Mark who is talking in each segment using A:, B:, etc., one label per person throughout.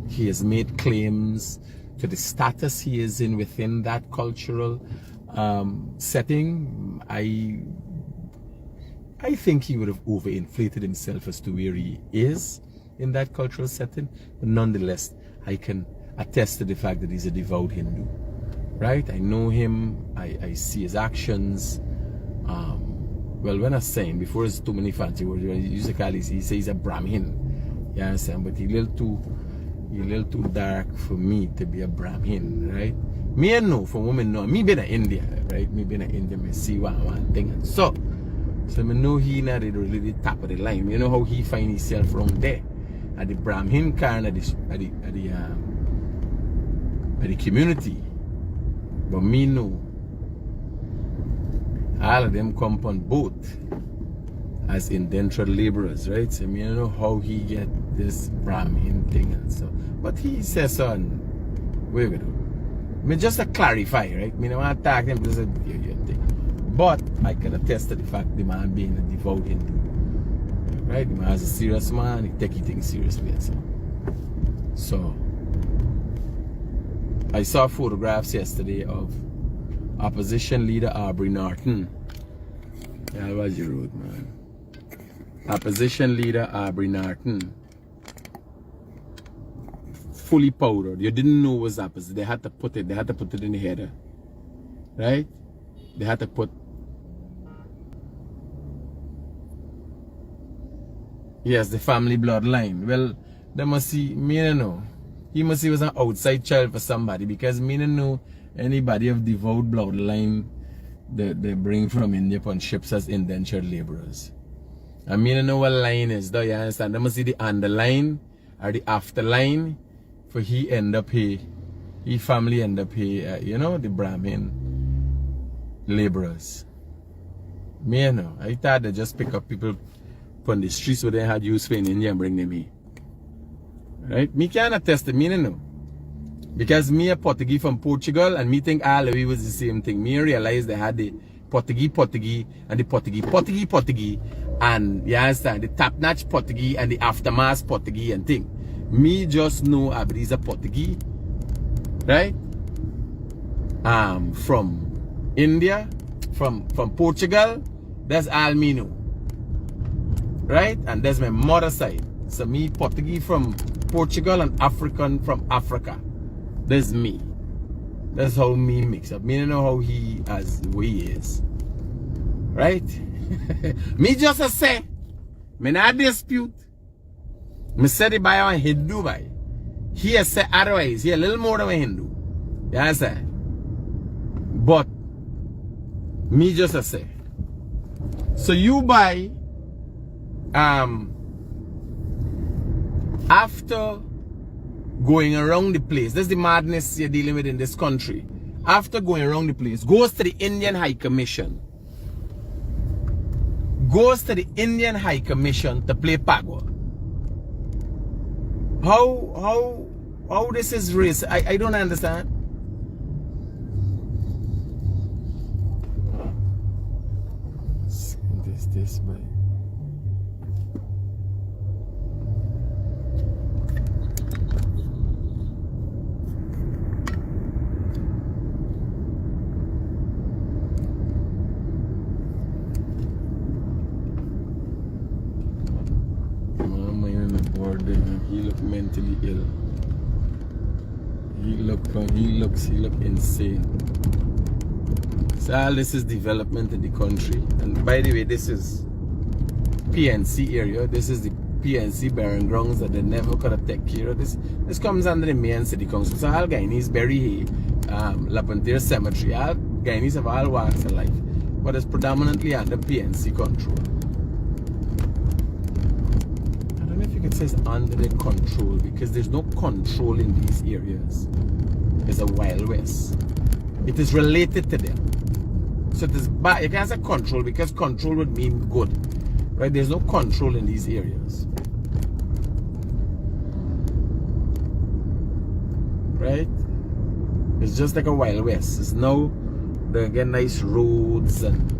A: He has made claims to the status he is in within that cultural setting. I think he would have overinflated himself as to where he is in that cultural setting. But nonetheless, I can attest to the fact that he's a devout Hindu. Right? I know him. I see his actions. Well, when I'm saying, before it's too many fancy words, he says he's a Brahmin. You understand? But he's a little too dark for me to be a Brahmin, right? Me I know, for women know. Me been in India, right? Me been in India, me see one thing. So me know he not really the top of the line. You know how he find himself wrong there. At the Brahmin kind of the community. But me know all of them come on boat as indentured laborers, right? So me don't know how he get this Brahmin thing and so. But he says son, wait a minute. Me just to clarify, right? Me don't want to attack him because it's a thing. But I can attest to the fact the man being a devout Hindu. Right? The man is a serious man, he take things seriously and so. I saw photographs yesterday of opposition leader Aubrey Norton. Yeah, that was your road, man. Opposition leader Aubrey Norton. Fully powdered. You didn't know what was opposite. They had to put it in the header. Right? They had to put. Yes, the family bloodline. Well, they must see, me I know. He must see he was an outside child for somebody, because me don't know anybody of devout bloodline that they bring from India on ships as indentured laborers. I mean, I know what line is, though, you understand? They must see the underline or the afterline for he end up here. He family end up here, you know, the Brahmin laborers. Me, I know. I thought they just pick up people from the streets where they had used in India and bring them here. Right? Me can't attest to me, I know. Because me a Portuguese from Portugal and me think all of it was the same thing. Me realize they had the Portuguese and the Portuguese and you understand the top-notch Portuguese and the aftermath Portuguese and thing. Me just know Abdi's a Portuguese, right? From India, from Portugal, that's all me know. Right? And that's my mother side. So me Portuguese from Portugal and African from Africa. That's me. That's how me mix up. Me don't know how he as the way he is. Right? Me just a say. Me not dispute. Me say the by a Hindu by. He a say otherwise. He a little more than a Hindu. You understand? But me just a say. So you buy after going around the place, that's the madness you're dealing with in this country. After going around the place, goes to the Indian High Commission. Goes to the Indian High Commission to play Pago. How this is race? I don't understand. This by. He looked mentally ill. He looked insane. So all this is development in the country. And by the way, this is PNC area. This is the PNC barren grounds that they never could have taken care of. This comes under the main city council. So all Guyanese bury here, Lapantir Cemetery. All Guyanese have all walks of life. But it's predominantly under PNC control. It says under their control, because there's no control in these areas. It's a Wild West. It is related to them. So it is bad. You can't say control, because control would mean good. Right? There's no control in these areas. Right? It's just like a Wild West. It's now they get nice roads and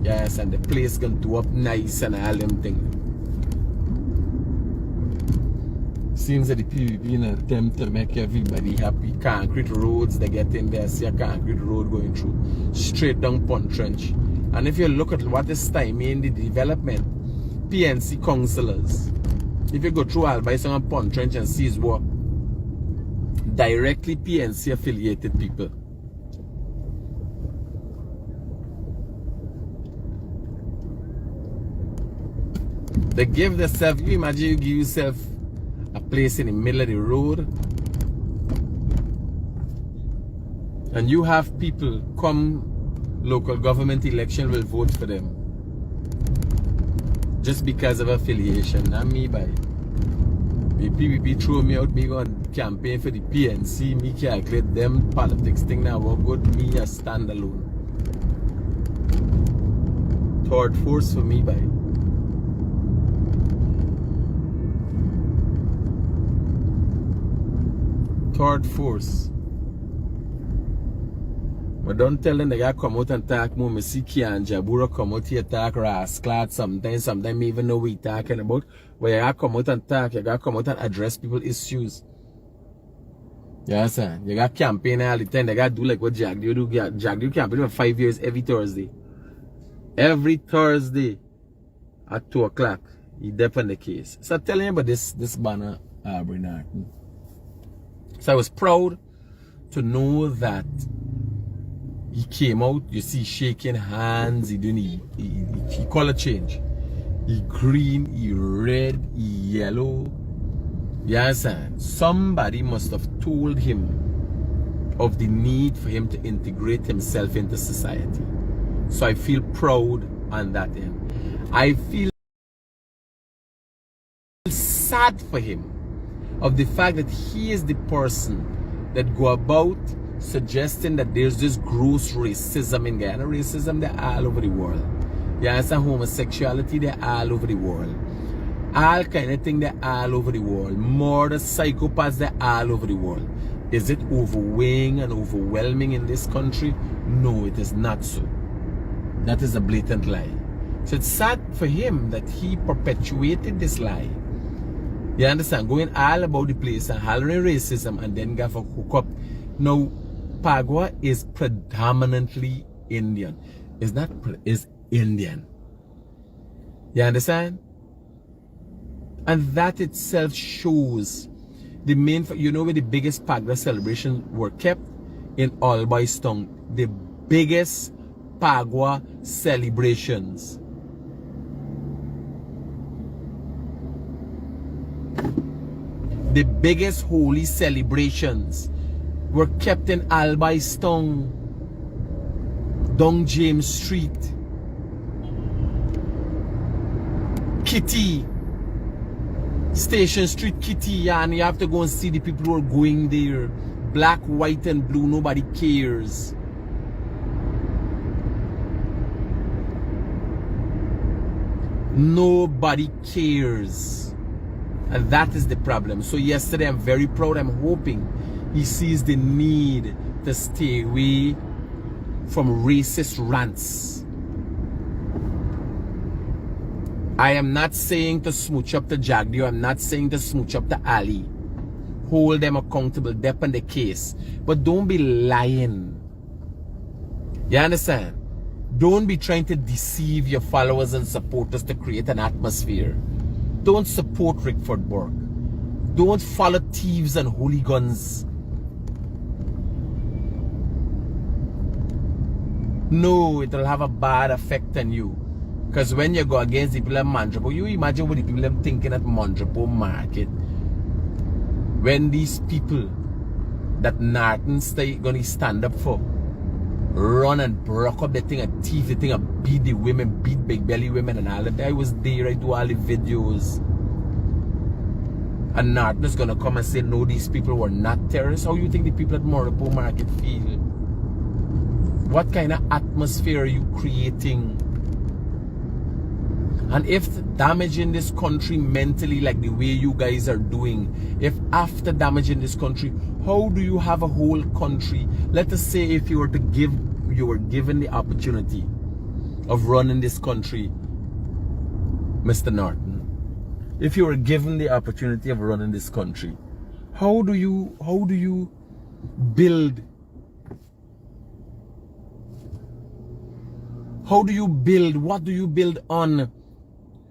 A: yes, and the place can do up nice and all them things. Seems that the PVP in an attempt to make everybody happy. Concrete roads, they get in there, see a concrete road going through. Straight down Pond Trench. And if you look at what is stymieing the development, PNC councillors, if you go through Albion and Pond Trench and see his work, directly PNC affiliated people. They give themselves, you imagine you give yourself a place in the middle of the road and you have people come local government election will vote for them just because of affiliation. Not me by the PVP throw me out, me go and campaign for the PNC, me calculate them politics thing now work good, me a standalone. Third force for me by. Third force. But don't tell them they gotta come out and talk more. Me see Kia and Jabura come out here talk rascal sometimes me even know what we talking about. But you gotta come out and talk, you gotta come out and address people's issues. Yes, sir. You gotta campaign all the time. They gotta do like what Jack do. Jack do campaign for 5 years every Thursday. Every Thursday at 2 o'clock. He depend the case. So tell me about this banner, Bernard. So I was proud to know that he came out, you see, shaking hands, he color change. He green, he red, he yellow. You understand? Somebody must have told him of the need for him to integrate himself into society. So I feel proud on that end. I feel sad for him of the fact that he is the person that go about suggesting that there's this gross racism in Guyana. Racism, they're all over the world. You understand? Homosexuality, they're all over the world. All kind of thing, they're all over the world. Murder, psychopaths, they're all over the world. Is it overweighing and overwhelming in this country? No, it is not so. That is a blatant lie. So it's sad for him that he perpetuated this lie. You understand? Going all about the place and hollering racism and then go for hook up. Now, Pagua is predominantly Indian. It's not, it's Indian. You understand? And that itself shows the main, you know where the biggest Pagua celebrations were kept? In Albion. The biggest Pagua celebrations. The biggest holy celebrations were kept in Albion, Dong James Street, Kitty, Station Street, Kitty, and you have to go and see the people who are going there. Black, white, and blue, nobody cares. Nobody cares. And that is the problem. So yesterday I'm very proud. I'm hoping he sees the need to stay away from racist rants. I am not saying to smooch up to Jagdio. I'm not saying to smooch up to Ali. Hold them accountable, depend the case. But don't be lying. You understand? Don't be trying to deceive your followers and supporters to create an atmosphere. Don't support Rickford Burke. Don't follow thieves and hooligans. No, it will have a bad effect on you. Because when you go against the people at Mondrapo, you imagine what the people are thinking at Mondrapo Market. When these people that Norton's going to stand up for run and broke up the thing and thief the thing and beat the women, beat big belly women and all that. I was there, I do all the videos. And Norton is gonna come and say, no, these people were not terrorists. How you think the people at Moripo Market feel? What kind of atmosphere are you creating? And if damaging this country mentally like the way you guys are doing, if after damaging this country, how do you have a whole country? Let us say if you were given the opportunity of running this country, Mr. Norton. if you were given the opportunity of running this country, how do you build? How do you build? What do you build on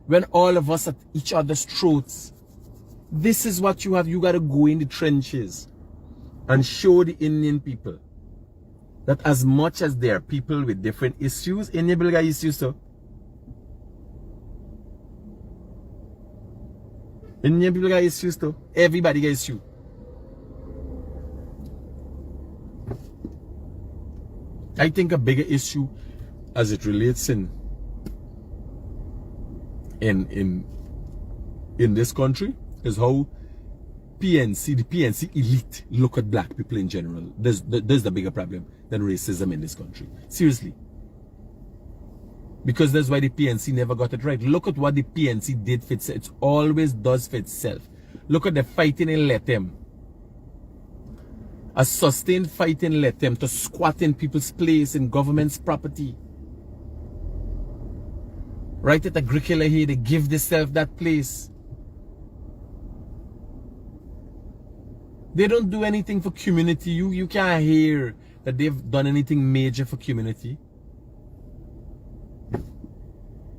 A: when all of us at each other's throats? This is what you have. You got to go in the trenches and show the Indian people that as much as there are people with different issues, Indian people got issues too. Indian people got issues too. Everybody got issues. I think a bigger issue as it relates in this country is how the PNC elite look at black people in general. There's the bigger problem than racism in this country. Seriously. Because that's why the PNC never got it right. Look at what the PNC did for itself. It always does for itself. Look at the fighting in Letem. A sustained fight in Letem to squat in people's place in government's property. Right at Agricola here, they give themselves that place. They don't do anything for community. You can't hear that they've done anything major for community.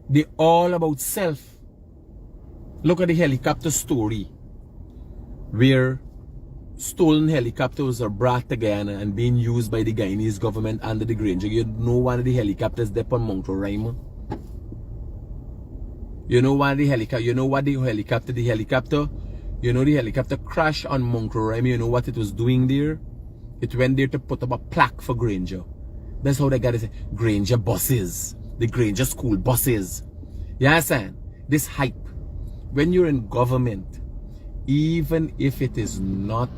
A: They're all about self. Look at the helicopter story, where stolen helicopters are brought to Guyana and being used by the Guyanese government under the Granger. You know one of the helicopters there on Mount Roraima. You know one of the helicopter. You know what the helicopter. You know the helicopter crashed on Mount Roraima. You know what it was doing there? It went there to put up a plaque for Granger. That's how they got it. Granger buses. The Granger school buses. You understand? This hype. When you're in government, even if it is not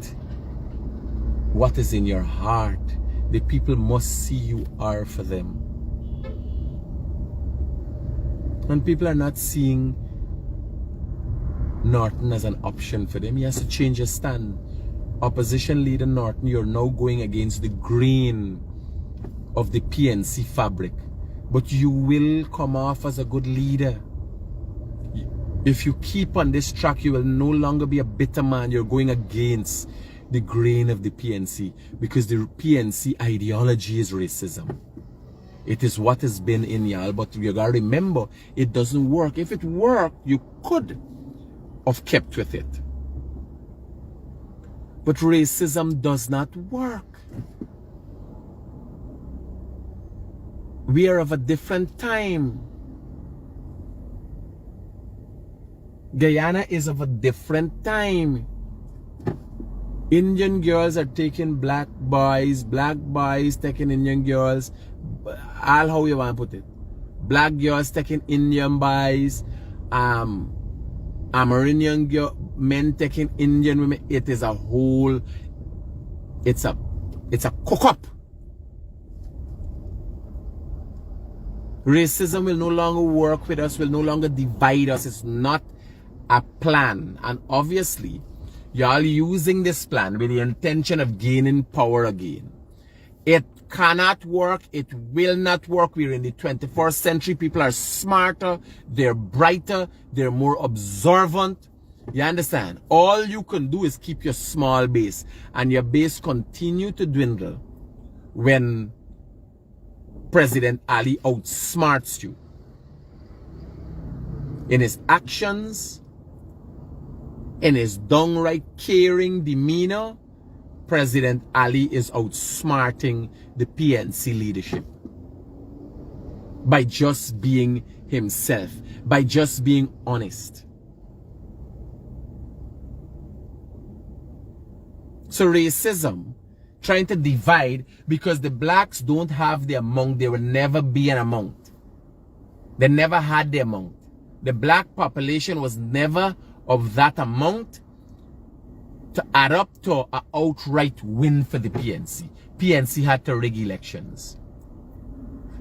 A: what is in your heart, the people must see you are for them. And people are not seeing Norton as an option for them. He has to change his stand. Opposition leader Norton, you're now going against the grain of the PNC fabric. But you will come off as a good leader. If you keep on this track, you will no longer be a bitter man. You're going against the grain of the PNC, because the PNC ideology is racism. It is what has been in y'all, but you gotta remember, it doesn't work. If it worked, you could have kept with it. But racism does not work. We are of a different time. Guyana is of a different time. Indian girls are taking black boys taking Indian girls. All how you want to put it. Black girls taking Indian boys. Amerindian men taking Indian women. It is a whole, it's a cook-up. Racism will no longer work with us, will no longer divide us. It's not a plan. And obviously, y'all using this plan with the intention of gaining power again. It cannot work. It will not work. We're in the 21st century. People are smarter. They're brighter. They're more observant. You understand? All you can do is keep your small base. And your base continue to dwindle when President Ali outsmarts you. In his actions, in his downright caring demeanor, President Ali is outsmarting the PNC leadership by just being himself, by just being honest. So racism, trying to divide because the blacks don't have the amount, there will never be an amount. They never had the amount. The black population was never of that amount to add up to an outright win for the PNC. PNC had to rig elections.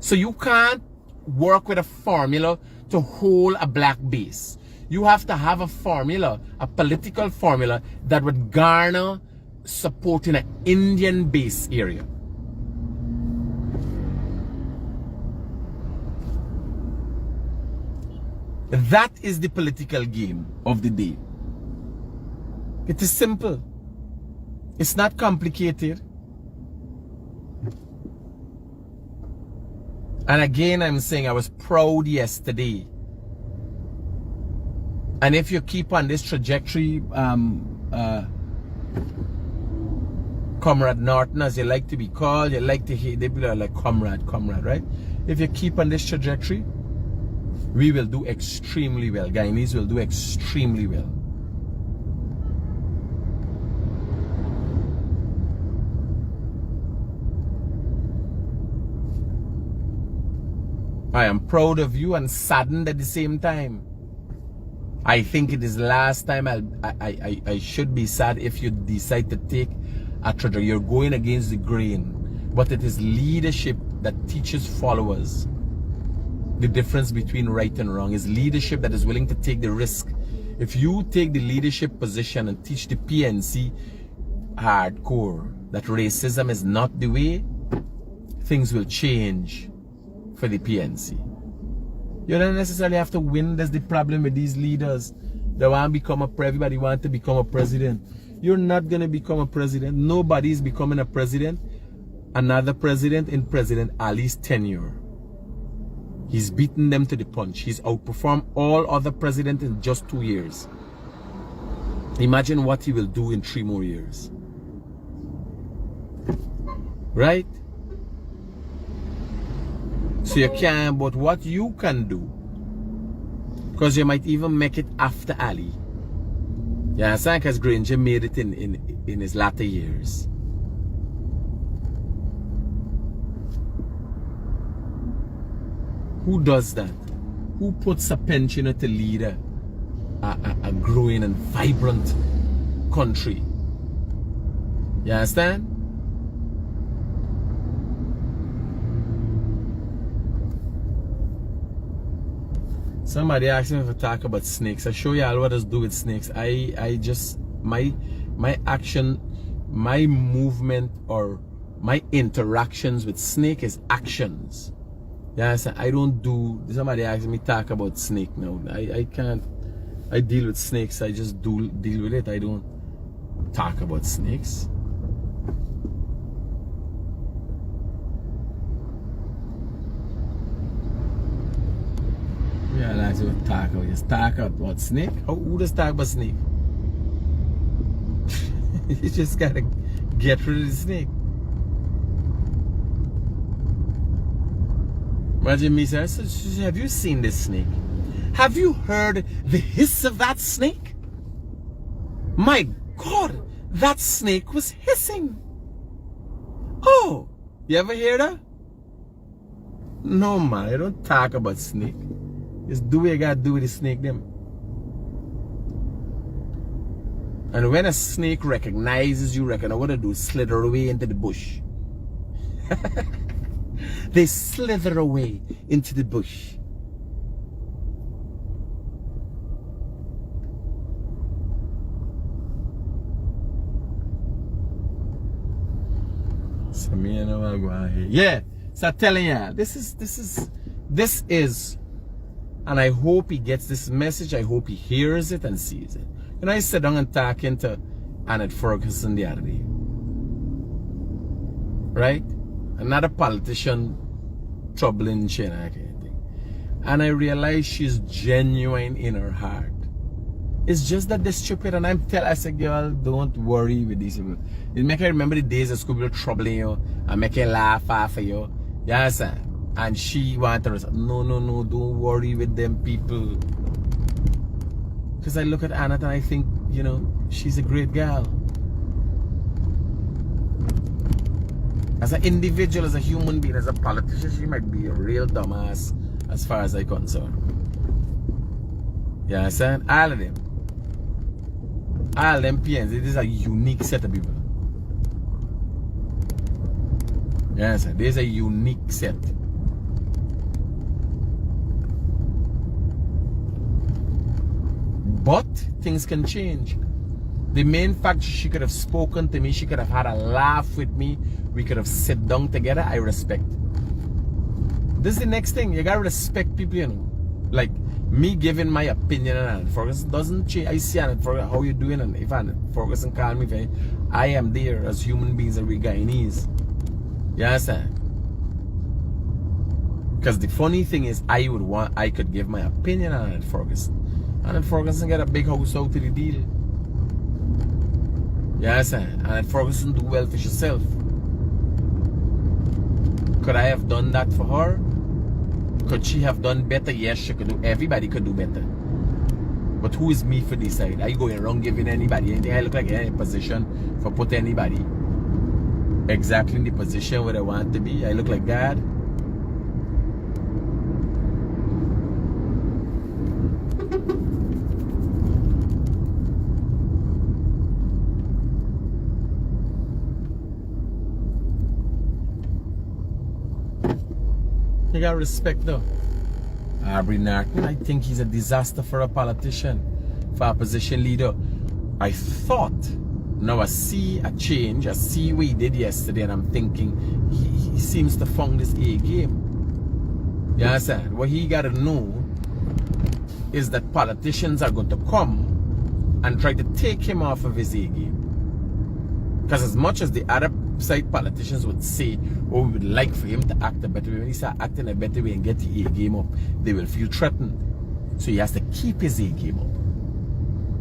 A: So you can't work with a formula to hold a black base. You have to have a formula, a political formula that would garner support in an Indian base area. That is the political game of the day. It is simple. It's not complicated. And again, I'm saying I was proud yesterday. And if you keep on this trajectory, Comrade Norton, as you like to be called, you like to hear, they be like comrade, right? If you keep on this trajectory, we will do extremely well. Guyanese will do extremely well. I am proud of you and saddened at the same time. I think it is the last time I should be sad if you decide to take a trajectory. You're going against the grain. But it is leadership that teaches followers the difference between right and wrong. It's leadership that is willing to take the risk. If you take the leadership position and teach the PNC hardcore that racism is not the way, things will change for the PNC. You don't necessarily have to win. That's the problem with these leaders. They want to become everybody wants to become a president. You're not going to become a president. Nobody is becoming a president. Another president in President Ali's tenure. He's beaten them to the punch. He's outperformed all other presidents in just 2 years. Imagine what he will do in 3 more years. Right? So you can, but what you can do, because you might even make it after Ali. You understand? Because Granger made it in his latter years. Who does that? Who puts a pensioner to lead a growing and vibrant country? You understand? Somebody asked me if I talk about snakes. I show you all what I do with snakes. I just, my action, my movement, or my interactions with snake is actions. Yes, I don't do, somebody asked me talk about snake now. I can't, I deal with snakes. I just deal with it. I don't talk about snakes. Yeah, that's what talk about. Just talk about snake. Who does talk about snake? You just gotta get rid of the snake. Imagine me saying, have you seen this snake? Have you heard the hiss of that snake? My God, that snake was hissing. Oh, you ever hear that? No, man, I don't talk about snake. Just do what you gotta do with the snake, them. And when a snake recognizes you, what they do is slither away into the bush. They slither away into the bush. So me and I wanna go out here. Yeah, so I'm telling you, this is, and I hope he gets this message. I hope he hears it and sees it. And I sat down and talking to Annette Ferguson the other day. Right? Another politician troubling she and that kind of thing. And I realized she's genuine in her heart. It's just that they're stupid, and I said, girl, don't worry with these people. It make her remember the days of school troubling you and make her laugh after you. Yes, sir. And she wanted to, no, don't worry with them people. Because I look at Annette and I think, you know, she's a great girl. As an individual, as a human being, as a politician, she might be a real dumbass as far as I'm concerned. You understand? All of them. All them PNs, it is a unique set of people. Yes, there's a unique set. But things can change. The main fact, she could have spoken to me, she could have had a laugh with me, we could have sat down together. I respect. This is the next thing. You gotta respect people, you know. Like, me giving my opinion on Annette Ferguson doesn't change. I see Annette Ferguson, how you doing, and if Annette Ferguson call me, I am there as human beings and we Guyanese. You understand? Because the funny thing is, I could give my opinion on Annette Ferguson. Annette Ferguson get a big house out of the deal. You understand? Annette Ferguson do well for herself. Could I have done that for her? Could she have done better? Yes, she could do. Everybody could do better. But who is me for decide? Are you going around giving anybody anything? I look like any position for put anybody exactly in the position where I want to be. I look like God. You got respect though. Aubrey Norton, I think he's a disaster for a politician, for a opposition leader. I thought, now I see a change, I see what he did yesterday, and I'm thinking, he seems to found his A game. You understand? What he got to know is that politicians are going to come and try to take him off of his A game. Because as much as the other side politicians would say, oh, we would like for him to act a better way, when he start acting a better way and get the A game up, they will feel threatened. So he has to keep his A game up.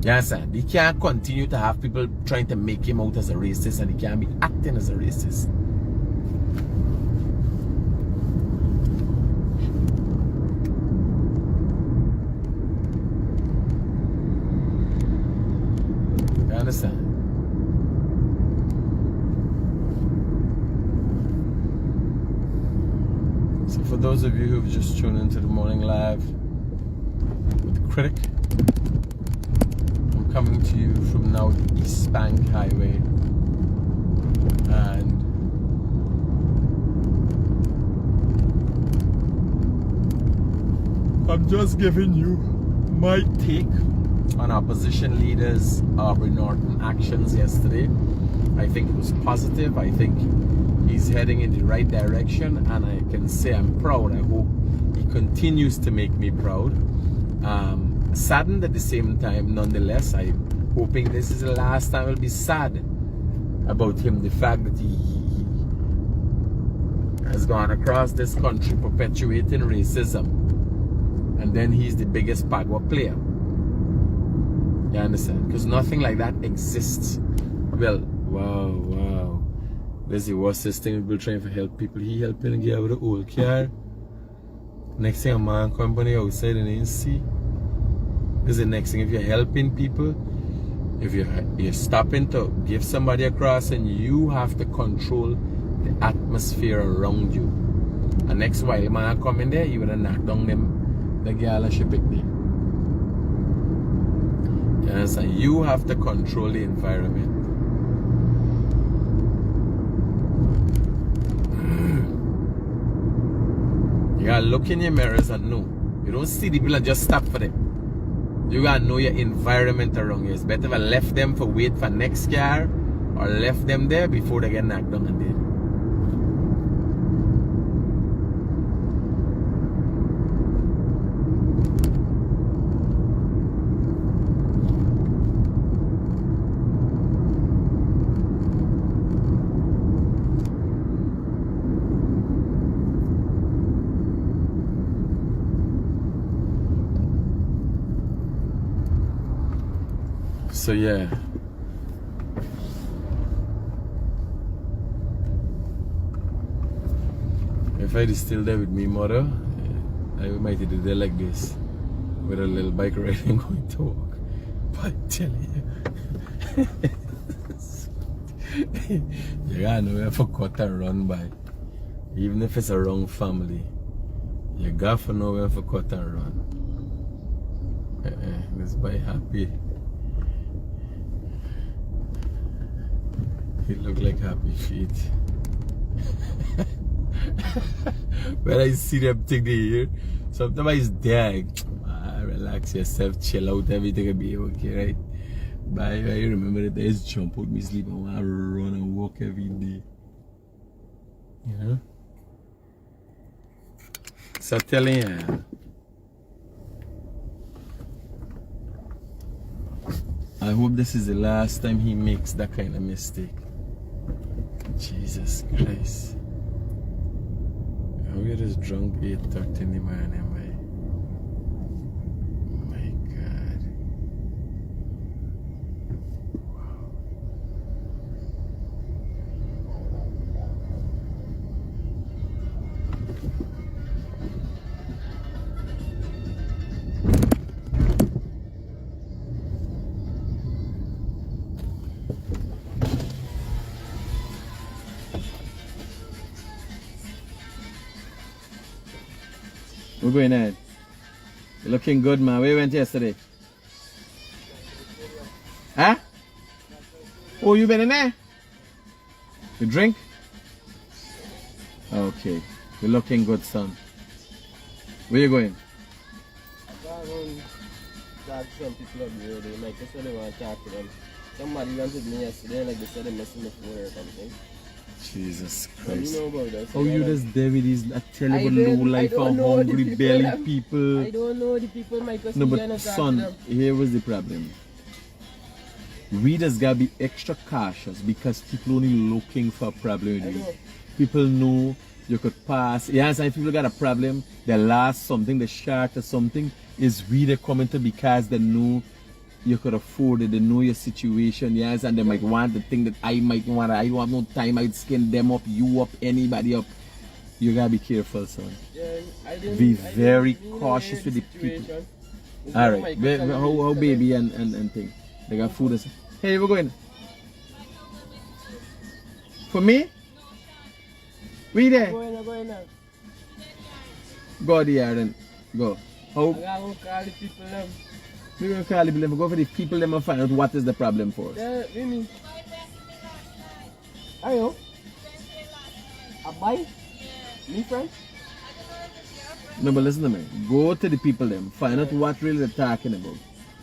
A: You understand? He can't continue to have people trying to make him out as a racist, and he can't be acting as a racist. You understand? So for those of you who've just tuned into the morning live with Critic, I'm coming to you from now the East Bank Highway, and I'm just giving you my take on opposition leaders Aubrey Norton actions yesterday. I think it was positive. I think he's heading in the right direction, and I can say I'm proud. I hope he continues to make me proud. Saddened at the same time, nonetheless. I'm hoping this is the last time I'll be sad about him. The fact that he has gone across this country perpetuating racism, and then he's the biggest Pagwa player. You understand? Because nothing like that exists. Well, wow. That's the worstest thing. People trying to help people. He helping get out of the old car. Next thing a man come on the outside and then see. This is the next thing. If you're helping people, if you're stopping to give somebody a cross, and you have to control the atmosphere around you. And next while the man come in there, you would have knocked down them, the girl and she picked me. Yes, and you have to control the environment. You gotta look in your mirrors and know. You don't see the people and just stop for them. You gotta know your environment around you. It's better if I left them for wait for next car, or left them there before they get knocked down and dead. So yeah, if I was still there with me mother, I might do there like this, with a little bike riding going to work. But I tell you, you gotta know where for cut and run by. Even if it's a wrong family, you gotta know where for cut and run. This boy happy. He look like happy feet. When I see them take the ear, sometimes it's there. Relax yourself, chill out, everything will be okay, right? But I remember that I just jump out, me sleep, and want to run and walk every day. You know? So telling you, I hope this is the last time he makes that kind of mistake. Jesus Christ. We are just drunk 8:30 in the morning, man. My God. We're going ahead. You're looking good, man. Where you went yesterday? Huh? Oh, you been in there? You drink? Okay. You're looking good, son. Where you going?
B: I'm going to talk to some people up here. They might just really want to talk to them. Somebody wanted me yesterday, like they said they missed my phone or something.
A: Jesus
B: Well,
A: Christ.
B: you know about that.
A: Oh, you just David is a terrible
B: I
A: low life
B: don't
A: and
B: know the
A: hungry
B: people
A: belly
B: that-
A: people.
B: I don't know the people, Michael.
A: No, but son, here was the problem. We just gotta be extra cautious because people only looking for a problem with
B: I
A: you.
B: know.
A: People know you could pass. Yes, and if people got a problem, they lost something, they short or something, is we they coming to because they know you could afford it, they know your situation, yes, and they might want the thing that I might want. I don't have no time, I'd skin them up, you up, anybody up. You gotta be careful, son.
B: Yeah,
A: Be very cautious with the people. Alright, how baby and thing? They got food and stuff. Hey, we're going. For me? We there?
B: I'm going now.
A: Go there then. Go. How?
B: I'm going to call the people them.
A: We're going to call the people. Go for the people them and find out what is the problem for us.
B: Yeah, Mimi. Ayo. A buy? Me friend?
A: No, but listen to me. Go to the people them. Find out what really they're talking about.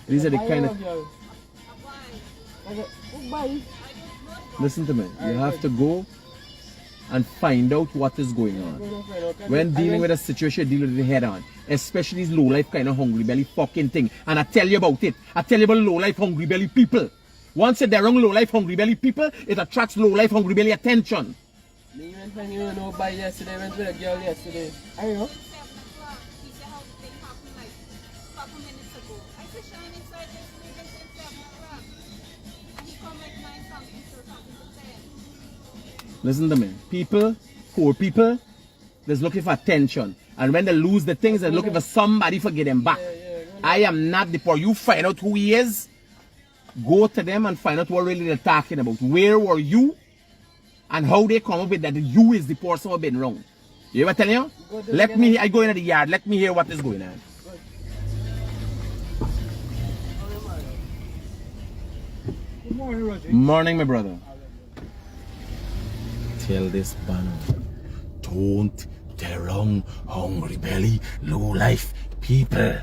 A: These are the kind of...
B: Bye.
A: Listen to me. You have to go and find out what is going on. When dealing with a situation, deal with it head on. Especially these low life kind of hungry belly fucking thing. And I tell you about it. I tell you about low life hungry belly people. Once they're wrong low life hungry belly people, it attracts low life hungry belly attention.
B: Me went when you know by yesterday, went with a girl yesterday. I know.
A: Listen to me. People, poor people, they're looking for attention. And when they lose the things, they're looking for somebody to get them back. I am not the poor. You find out who he is. Go to them and find out what really they're talking about. Where were you? And how they come up with that you is the person who been wrong. You ever tell you? Let me, I go into the yard. Let me hear what is going on.
B: Good morning, Roger.
A: Morning, my brother. Tell this banner, don't tell wrong hungry belly, low life people.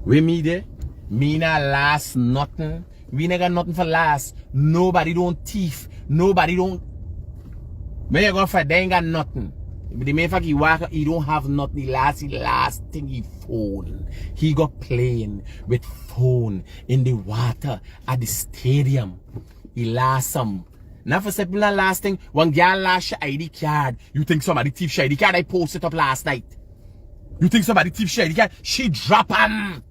A: We me there, me not last nothing. We ain't got nothing for last. Nobody don't thief. Nobody don't. When you go for they ain't got nothing. The main fact he walk, he don't have nothing. The last thing he phone. He got playing with phone in the water at the stadium. He lost some. Now for simple last thing, one girl lost your ID card. You think somebody thief your ID card? I posted up last night. You think somebody thief your ID card? She drop him.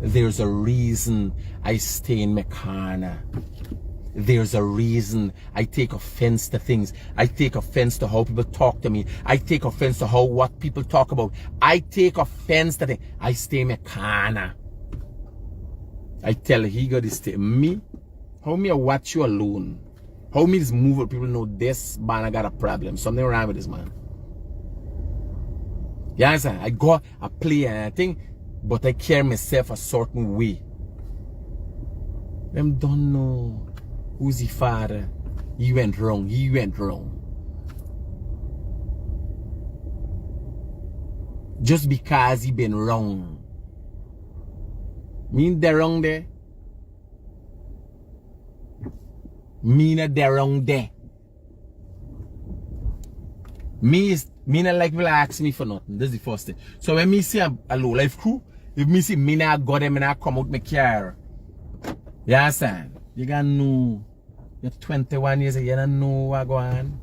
A: There's a reason I stay in my corner. There's a reason I take offense to things. I take offense to how people talk to me. I take offense to what people talk about. I take offense to things. I stay in my corner. I tell he got to stay. Me? How me I watch you alone? How me this move people know this man I got a problem. Something wrong with this man. You understand? I go, I play and I think, but I carry myself a certain way. Them don't know who's the father. He went wrong. He went wrong. Just because he been wrong. Mean they're wrong there. Me not there wrong there. Me not like will ask me for nothing. This is the first thing. So when me see a low life crew, if me see me not got them and I come out my car. You understand? You gotta know. You're 21 years old, you don't know what go on.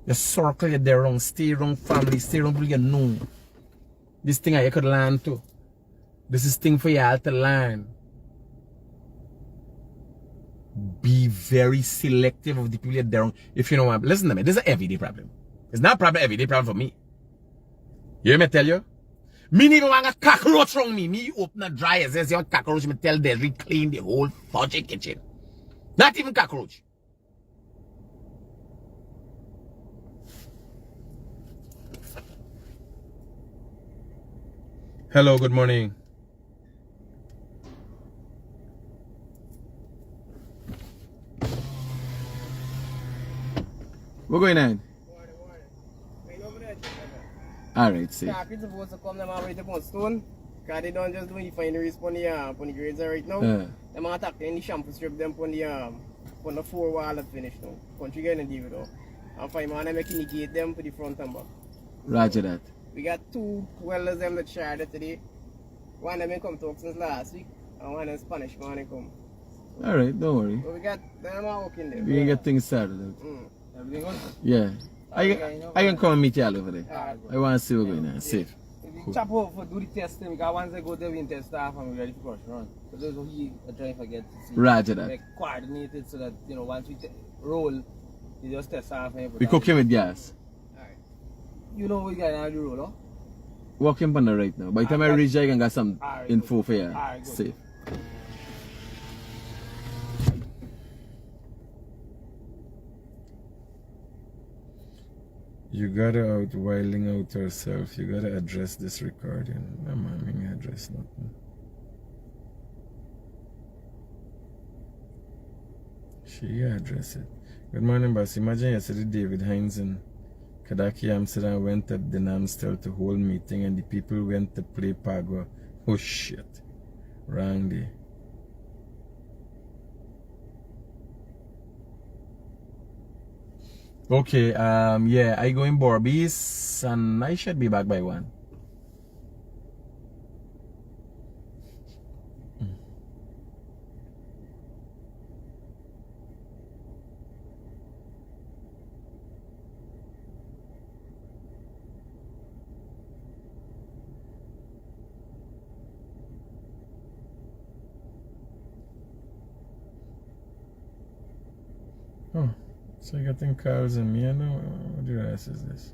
A: You circle you there wrong, stay wrong family, stay wrong people you know. This thing you could learn too. This is thing for you all to learn. Be very selective of the people you're there. If you know what, listen to me, this is an everyday problem. It's not a problem, everyday problem for me. You hear me tell you? Me even want a cockroach wrong me. Me open a dryer, says you want cockroach, me tell Desiree clean the whole fudgy kitchen. Not even cockroach. Hello, good morning. What going on? Alright, see.
B: Critic supposed to come them already upon stone. Because they don't just do the fineries on the grades right now. Them attack any shampoo strip them on the 4 wall at finish now. Country getting deal with it. And 5 man them making gate them for the front and back.
A: Roger that.
B: We got 2 welders them that shared it today. One of them come talk since last week. And one of them Spanish man come.
A: Alright, don't worry.
B: So we got them all working there.
A: We can get things started.
B: Everything good?
A: Yeah. I can come and meet you all over there. I want to see what's going on. Safe.
B: Cool. Chop over for do the testing because once they go there we test staff and we're ready for run. So those who he are trying to forget to see.
A: Roger that.
B: Like coordinated so that once we roll, you just test staff and
A: we cooking with gas.
B: Alright. You know we got to roll, huh?
A: Working on the right now. By the time I reach there I can get some info for you. Safe. You gotta out wilding out herself. You gotta address this recording. No man, me address nothing. She address it. Good morning, boss. Imagine yesterday David Hines and Kadaki Amsterdam went at the Namstel to hold meeting and the people went to play Pago. Oh shit. Wrong day. Okay, yeah, I go in Borbies and I should be back by 1. Oh. So you're getting calls and me, I know what the rest is this?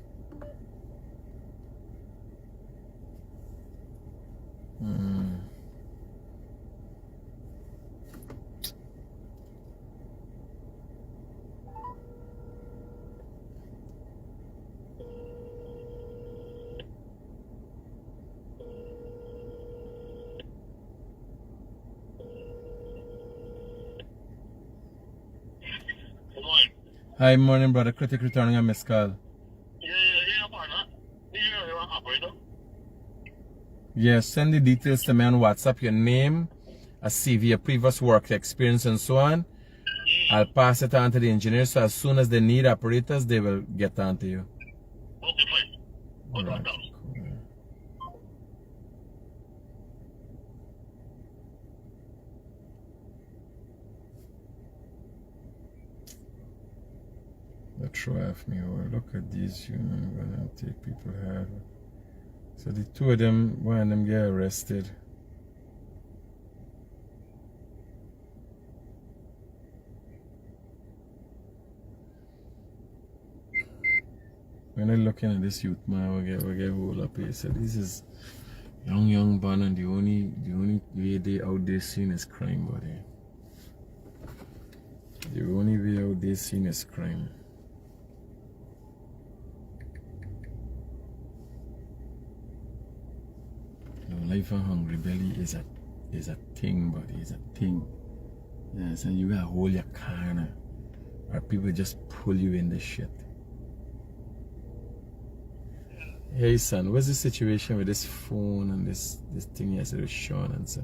A: Hi, morning, brother. Critic returning a missed call. Yeah, send the details to me on WhatsApp. Your name, a CV, your previous work experience, and so on. I'll pass it on to the engineers. So as soon as they need operators, they will get on to you.
C: Okay, fine.
A: All right. The try of me, oh, look at these humans gonna take people hard. So the 2 of them, one of them get arrested. When I looking at this youth man, we get hold up here. So this is young band and the only way they out there seen is crime, buddy. The only way out there seen is crime. Life and hungry belly is a thing, buddy. It's a thing. Yes, and you gotta hold your corner, or people just pull you in the shit. Hey son, what's the situation with this phone and this thing yesterday with Sean and so?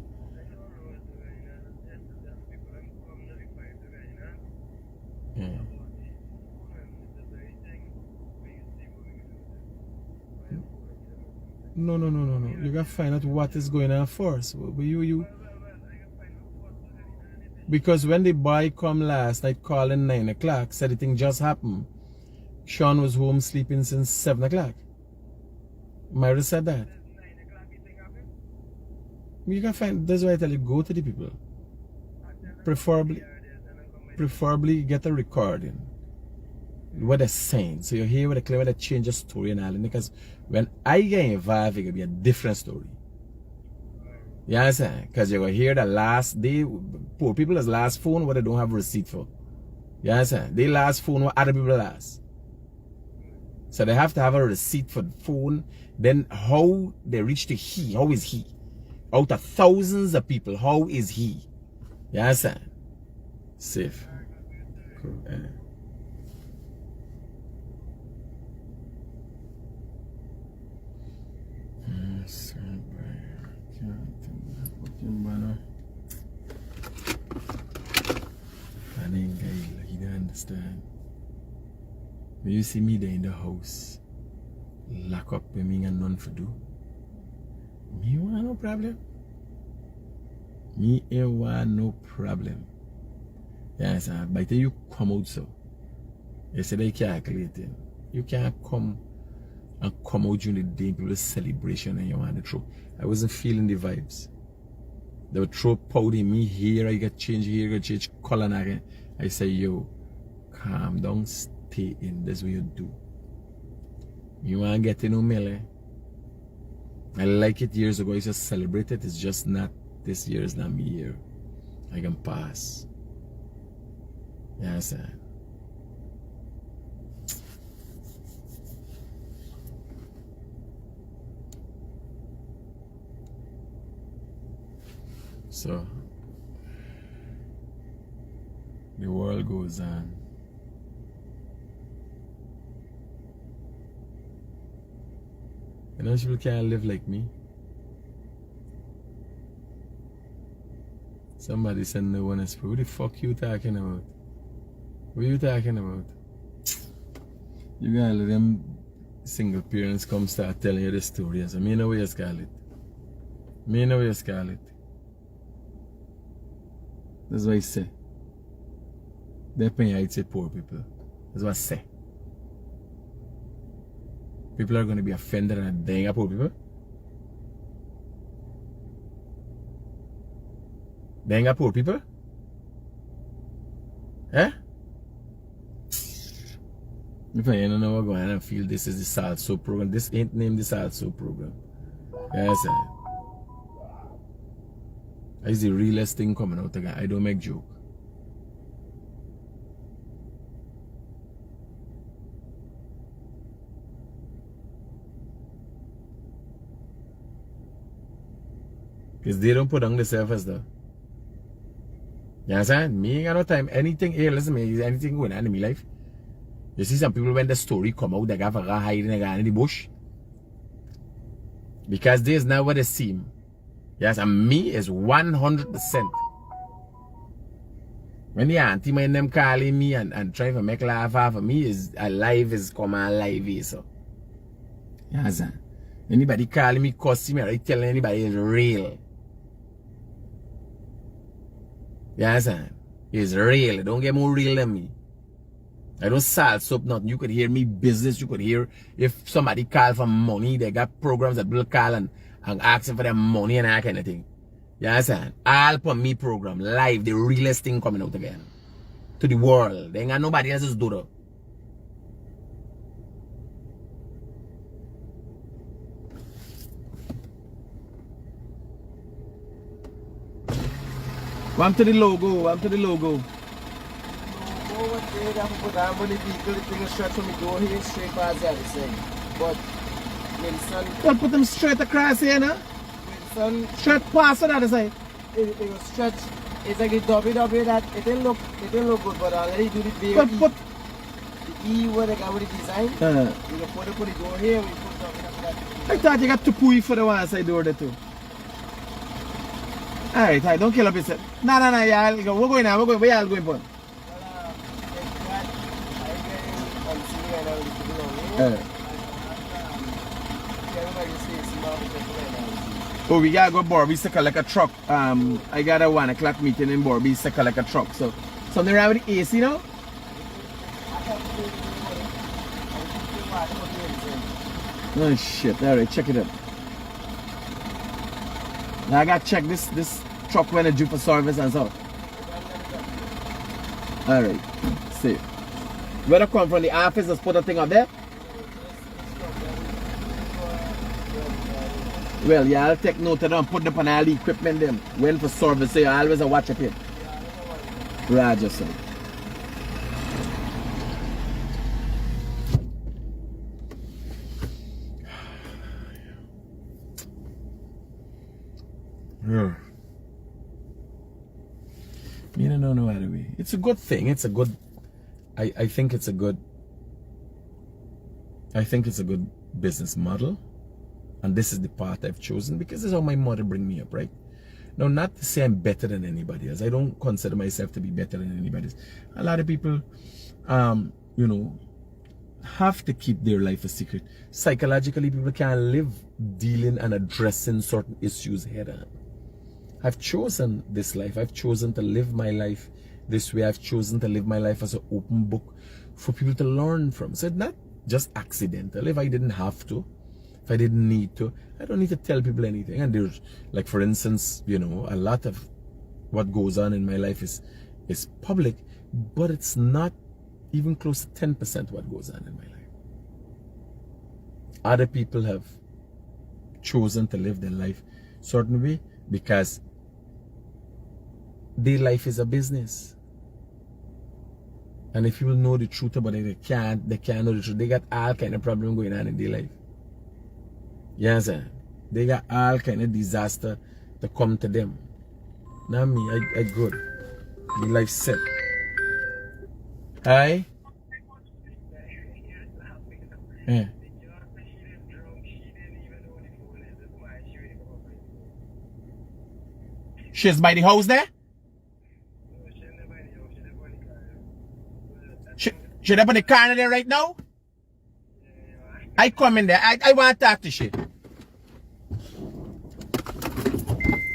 A: No. You gotta find out what is going on first. Because when the boy come last night calling 9 o'clock, said the thing just happened. Sean was home sleeping since 7 o'clock. Myra said that. You can find, that's why I tell you, go to the people. Preferably get a recording. What they're saying. So you hear what they're clear, what they change the story and all. Because when I get involved, it will be a different story. You understand? Because you're going to hear the last day, poor people's last phone, what they don't have a receipt for. You understand? They last phone what other people last. So they have to have a receipt for the phone. Then how they reach to he, how is he? Out of thousands of people, how is he? You understand? Safe. Cool. He don't understand. When you see me there in the house, lock up with me and none for do. Me want no problem. Me ain't want no problem. Yes, by the time you come out so, you say they calculating. You can't come and come out during the day, people's celebration and you want to throw. I wasn't feeling the vibes. They would throw powder in me here, I get change here, I get change color and again. I say, yo, calm down, stay in. That's what you do. You want to get in no melee. I like it years ago, I used to celebrate it. It's just not, this year is not me year. I can pass. You understand? So, the world goes on. You know, people can't live like me. Somebody said no one is. Who the fuck you talking about? What are you talking about? You gotta let them single parents come start telling you the stories. I mean, know where you Scarlet. Me know where you Scarlet. That's what I say. They're paying I say poor people. That's what I say. People are going to be offended and dying at poor people. Dying at poor people? Eh? If I don't know what's going on and feel this is the salt soap program, this ain't named the salt soap program. Yes, sir. It's the realest thing coming out again. I don't make joke. Because they don't put on the surface though. You understand? Me ain't got no time. Anything here, listen me, anything going on in my life. You see some people when the story come out, they got a hiding in the bush. Because this is not what they seem. Yes, and me is 100%. When the auntie and them calling me and trying to make laugh out of me, is alive is come alive so. Yes, anybody calling me cussing me, I tell anybody is real. Yes, it's real. Don't get more real than me. I don't salt soap nothing. You could hear me business. You could hear if somebody call for money. They got programs that will call and asking for their money and that kind of thing. You understand? All for me program, live, the realest thing coming out again. To the world. They ain't got nobody else's do that. One to the logo, one to the logo.
B: What they have to put down on the vehicle, the thing is straight from the door here, straight past the other side. But when the sun...
A: Don't put them straight across here, no?
B: When the sun...
A: Straight past on the other side.
B: It was stretch. It's like a W that it didn't look good, but already do the B.
A: But
B: the E where they got with the design. You can put the door here, we put that.
A: I thought you got to pui for the one side door there too. Alright, don't kill up yourself. No, yeah, we're going now, where y'all going for? Oh, we gotta go Borby to collect a truck. I got a 1 o'clock meeting in Borby to collect a truck. So something wrong with the AC now? Oh shit, alright, check it out. Now I gotta check this truck when it's due for service and so. Alright, see. Where I come from the office, just put a thing up there? Well, yeah, I'll take note of them, put them on all the equipment them. When for service, so you always a watch up it. Roger, sir. Yeah. You don't know either way. It's a good thing. It's a good. I think it's a good. I think it's a good business model, and this is the path I've chosen because this is how my mother bring me up, right? Now, not to say I'm better than anybody else. I don't consider myself to be better than anybody else. A lot of people, you know, have to keep their life a secret. Psychologically, people can't live dealing and addressing certain issues head on. I've chosen this life. I've chosen to live my life this way. I've chosen to live my life as an open book for people to learn from. So it's not just accidental. If I didn't have to, if I didn't need to, I don't need to tell people anything. And there's, like, for instance, you know, a lot of what goes on in my life is public, but it's not even close to 10% what goes on in my life. Other people have chosen to live their life a certain way because their life is a business. And if people know the truth about it, they can't know the truth. They got all kind of problem going on in their life. You understand? They got all kind of disaster to come to them. Not me, I good. The life set. Hi? Yeah. She's by the house there? She's up in the corner there right now? I come in there. I want to talk to she.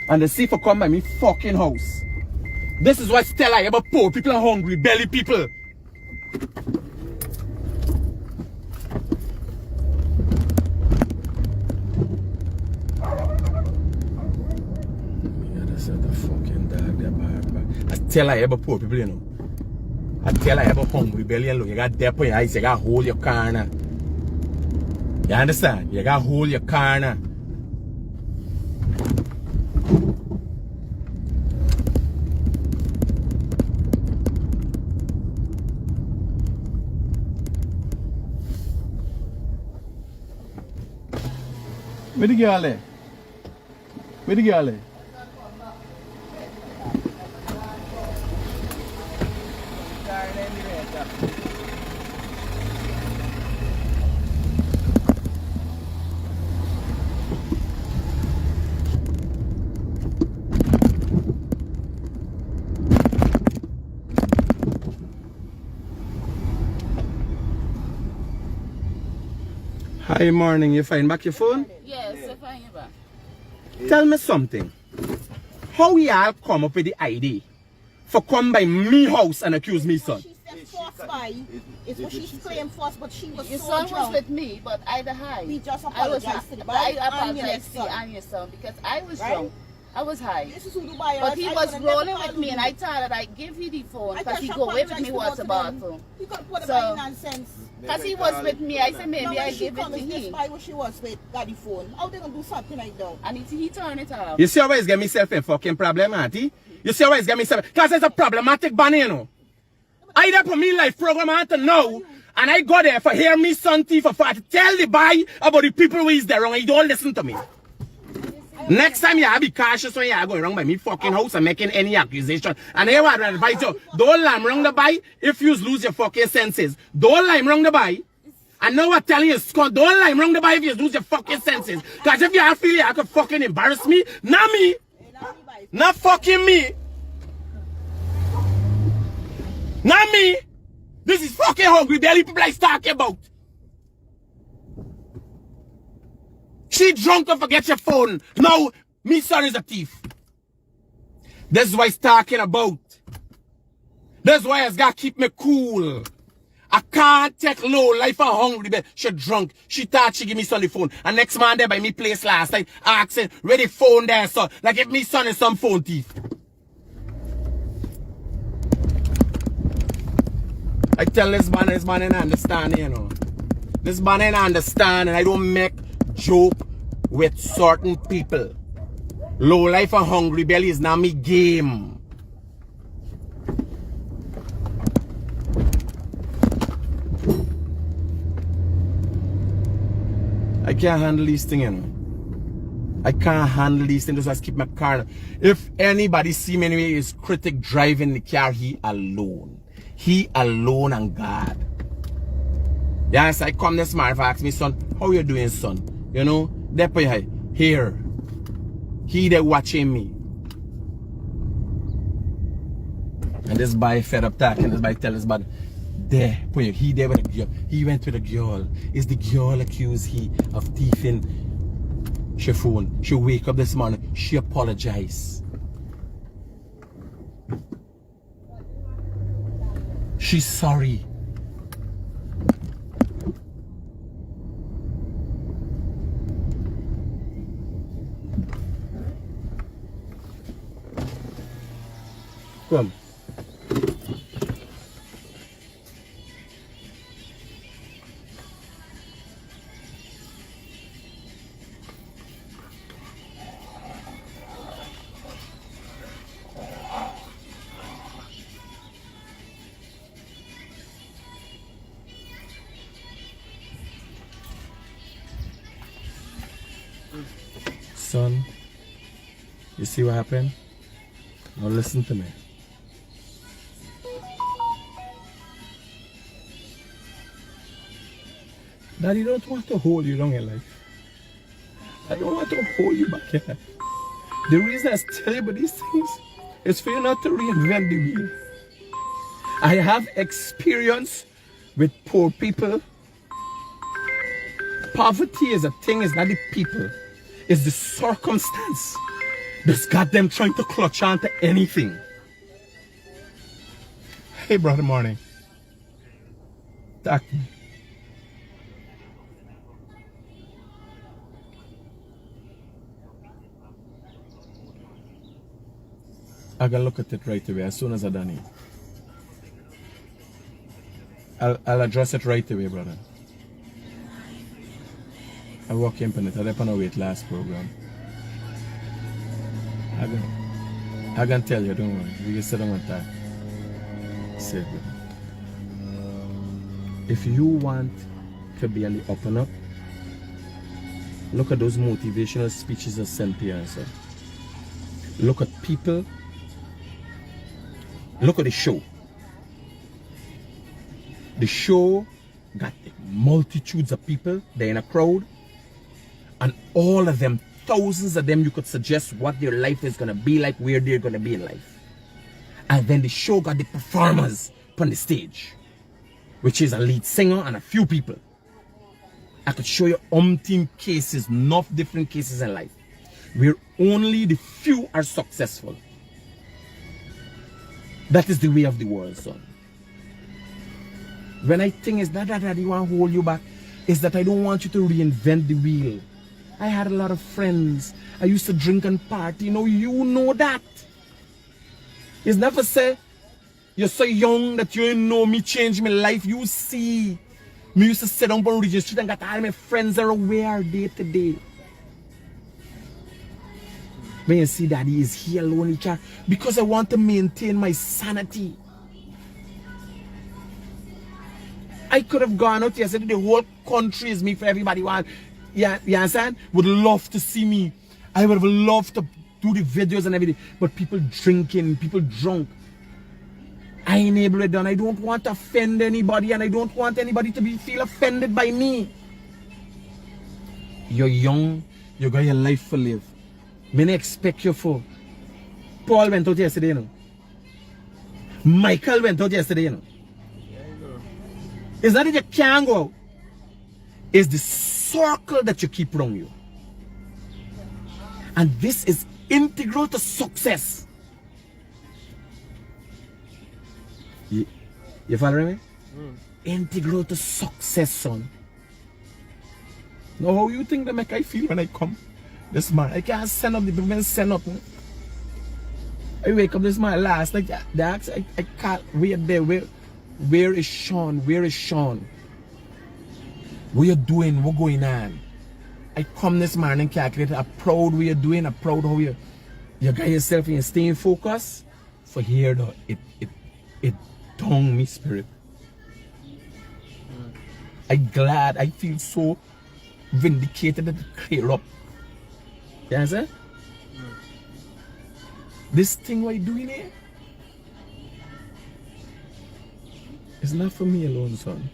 A: And the thief come by me fucking house. This is what Stella about poor people and hungry belly people. I tell her about poor people, you know. I tell her about hungry belly and look, you got depth on your eyes, you got hold your corner. You understand? You got hold your corner. Where the girl there? Where the girl there? Hi, morning. You find back your phone?
C: Yes, I find it back.
A: Tell me something. How y'all come up with the idea for come by me house and accuse me son?
D: She said forced by. It's what she's claimed forced, but she was
C: Your
D: so
C: son
D: drunk.
C: was with me, but I the high.
D: We just
C: I was
D: apologized to the
C: but I
D: boy and your
C: apologized
D: next
C: to you
D: son.
C: and your son because I was
D: Right?
C: drunk. I was high.
D: This is who the buyer
C: But
D: is.
C: he
D: I
C: was
D: could've never
C: rolling
D: called
C: with me
D: you.
C: and I thought that I give you the phone
D: I
C: because
D: just
C: he go away with me
D: apologized
C: once a
D: to both of them.
C: bathroom.
D: You could put
C: So-
D: about nonsense.
C: Because he was with me, I said maybe
D: Now
C: I
D: when she
C: give it
D: come,
C: to
D: is this
C: him.
D: by what she was with, got the phone. How they gonna do something like that?
C: And he turned it off.
A: You see how I get myself in fucking problem, auntie? You see how I get myself? Because it's a problematic bunny, you know. I there put me life program on to know, and I go there for hear me son thief for to tell the boy about the people who is there wrong, and you don't listen to me. Next time you have to be cautious when you are going wrong by me fucking house and making any accusation. And I want to advise you, don't lie wrong the boy if you lose your fucking senses. Don't lie wrong the boy. I know what telling you, Scott, don't lie wrong the boy if you lose your fucking senses. Because if you feel you could fucking embarrass me, not me. Not fucking me. Not me. This is fucking hungry belly people I talking about. She drunk and forget your phone. Now, me son is a thief. This is what he's talking about. That's why it's got to keep me cool. I can't take low life and hungry, but she drunk. She thought she give me son the phone. And next man there by me place last night, asking, where the phone there, son? Like if me son is some phone thief. I tell this man ain't understand, you know. This man ain't understand, and I don't make joke with certain people. Low life and hungry belly is not me game. I can't handle these things, you know. I can't handle these things. Just keep my car. If anybody see me anyway, is Critic driving the car, he alone. He alone and God. Yes, I come this morning for ask me, son, how you doing, son? You know, there here. He there watching me. And this boy fed up talking, this boy tell us about there, he there with a girl. He went with a girl. Is the girl accused he of thieving she phone? She wake up this morning, she apologized. She's sorry. Come. Son, you see what happened? Now listen to me. Daddy don't want to hold you down in life. I don't want to hold you back here. The reason I tell you about these things is for you not to reinvent the wheel. I have experience with poor people. Poverty is a thing, it's not the people. It's the circumstance that's got them trying to clutch onto anything. Hey, brother, morning. Talk to me. I gotta look at it right away as soon as I'm done it. I'll address it right away, brother. I walk in on it. I didn't wait last program. I can tell you, don't worry. We can sit down and talk. Say it, brother. If you want to be on the up and up, look at those motivational speeches of St. Pierre. So. Look at people. Look at the show. The show got multitudes of people. They're in a crowd. And all of them, thousands of them, you could suggest what their life is going to be like, where they're going to be in life. And then the show got the performers on the stage, which is a lead singer and a few people. I could show you umpteen cases, enough different cases in life, where only the few are successful. That is the way of the world, son. When I think it's not that I want to hold you back, it's that I don't want you to reinvent the wheel. I had a lot of friends. I used to drink and party. You know that. It's never say, you're so young that you don't know me change my life. You see, me used to sit down on Regent Street and got all my friends are aware day to day. When you see Daddy is here alone in car, because I want to maintain my sanity. I could have gone out yesterday, the whole country is me for everybody. You understand? Would love to see me. I would have loved to do the videos and everything. But people drinking, people drunk. I ain't able to done. I don't want to offend anybody, and I don't want anybody to feel offended by me. You're young, you got your life to live. Me not expect you for. Paul went out yesterday, you know. Michael went out yesterday, you know. It's not that you can't go out. It's the circle that you keep around you. And this is integral to success. You following me? Integral to success, son. Now, how you think that make I feel when I come this morning? I can't send up the people, send up. I wake up this morning last night. I can't wait there. Where is Sean? Where is Sean? What you doing? What going on? I come this morning calculated. I'm proud what you're doing. I'm proud how you got yourself and you're staying focused. For here though, it down me spirit. I'm glad. I feel so vindicated that it clear up. You understand? This thing what you doing here, it's not for me alone, son.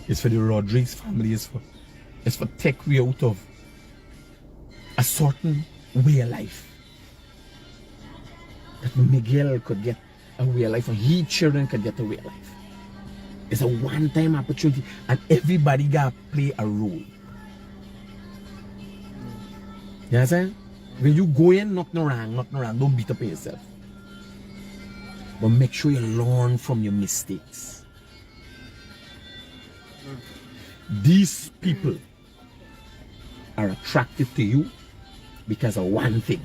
A: It's for the Rodriguez family. It's for take we out of a certain way of life. That Miguel could get a way of life and his children could get a way of life. It's a one-time opportunity and everybody got to play a role. You understand? When you go in, nothing wrong. Don't beat up on yourself. But make sure you learn from your mistakes. These people are attracted to you because of one thing.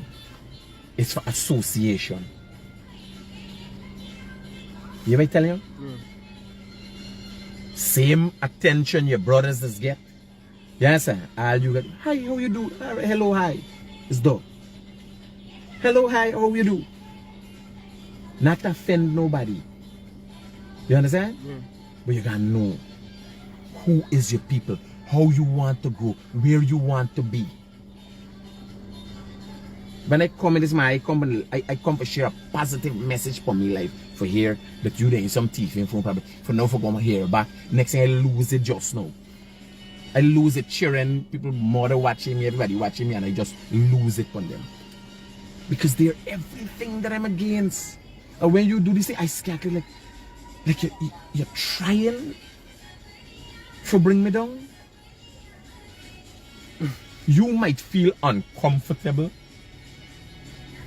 A: It's for association. You ever tell you? Same attention your brothers just get. Yes, sir. All you get, hi, how you do? Hello, hi. It's done. Hello, hi, how you do? Not offend nobody. You understand? But you gotta know who is your people, how you want to grow, where you want to be. When I come in this man, I come to share a positive message for me life. For here that you there in some teeth in front of for now for going here back. Next thing I lose it just now. I lose it cheering, people mother watching me, everybody watching me, and I just lose it on them. Because they're everything that I'm against. And when you do this thing, I scatter like you're trying to bring me down. You might feel uncomfortable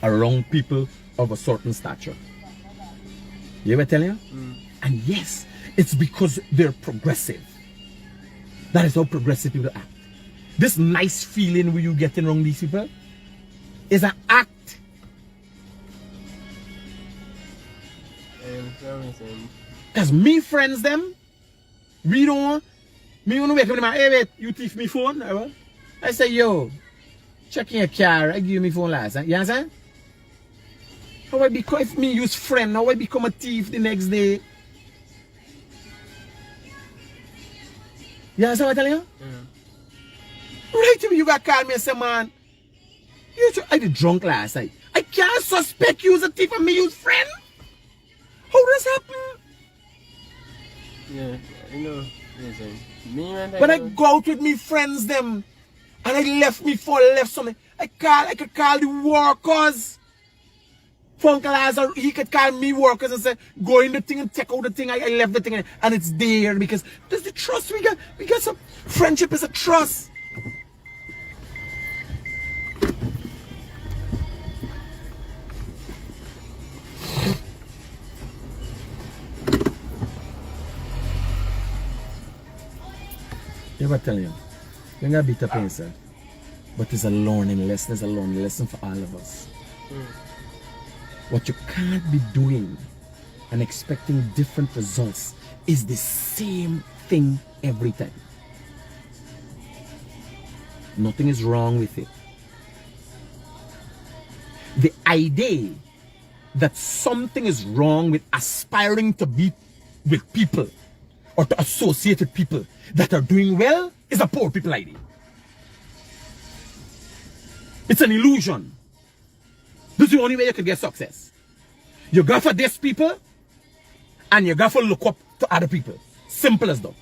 A: around people of a certain stature. You ever tell you? And yes, it's because they're progressive. That is how progressive people act. This nice feeling where you getting around these people is an act. Because me friends them, we don't want, me want to wake up in my hey wait, you thief me phone? I say, yo, check in your car, I give you my phone last. You understand? How I become, if me use friend, how I become a thief the next day? You understand what I'm telling you? Right to me, you got to call me and say, man, I did drunk last night. I can't suspect you as a thief and me use friend. How does that happen?
B: Yeah, I know. Listen, me and
A: when I go out with me friends them, and I left something, I could call the workers. Uncle Lazar, he could call me workers and say, go in the thing and take out the thing. I left the thing and it's there because there's the trust we got. We got some friendship is a trust. You ever tell you? You're gonna beat up yourself. But it's a learning lesson. It's a learning lesson for all of us. What you can't be doing and expecting different results is the same thing every time. Nothing is wrong with it. The idea that something is wrong with aspiring to be with people or to associate with people that are doing well is a poor people idea. It's an illusion. This is the only way you can get success. You got for these people and you got to look up to other people. Simple as that.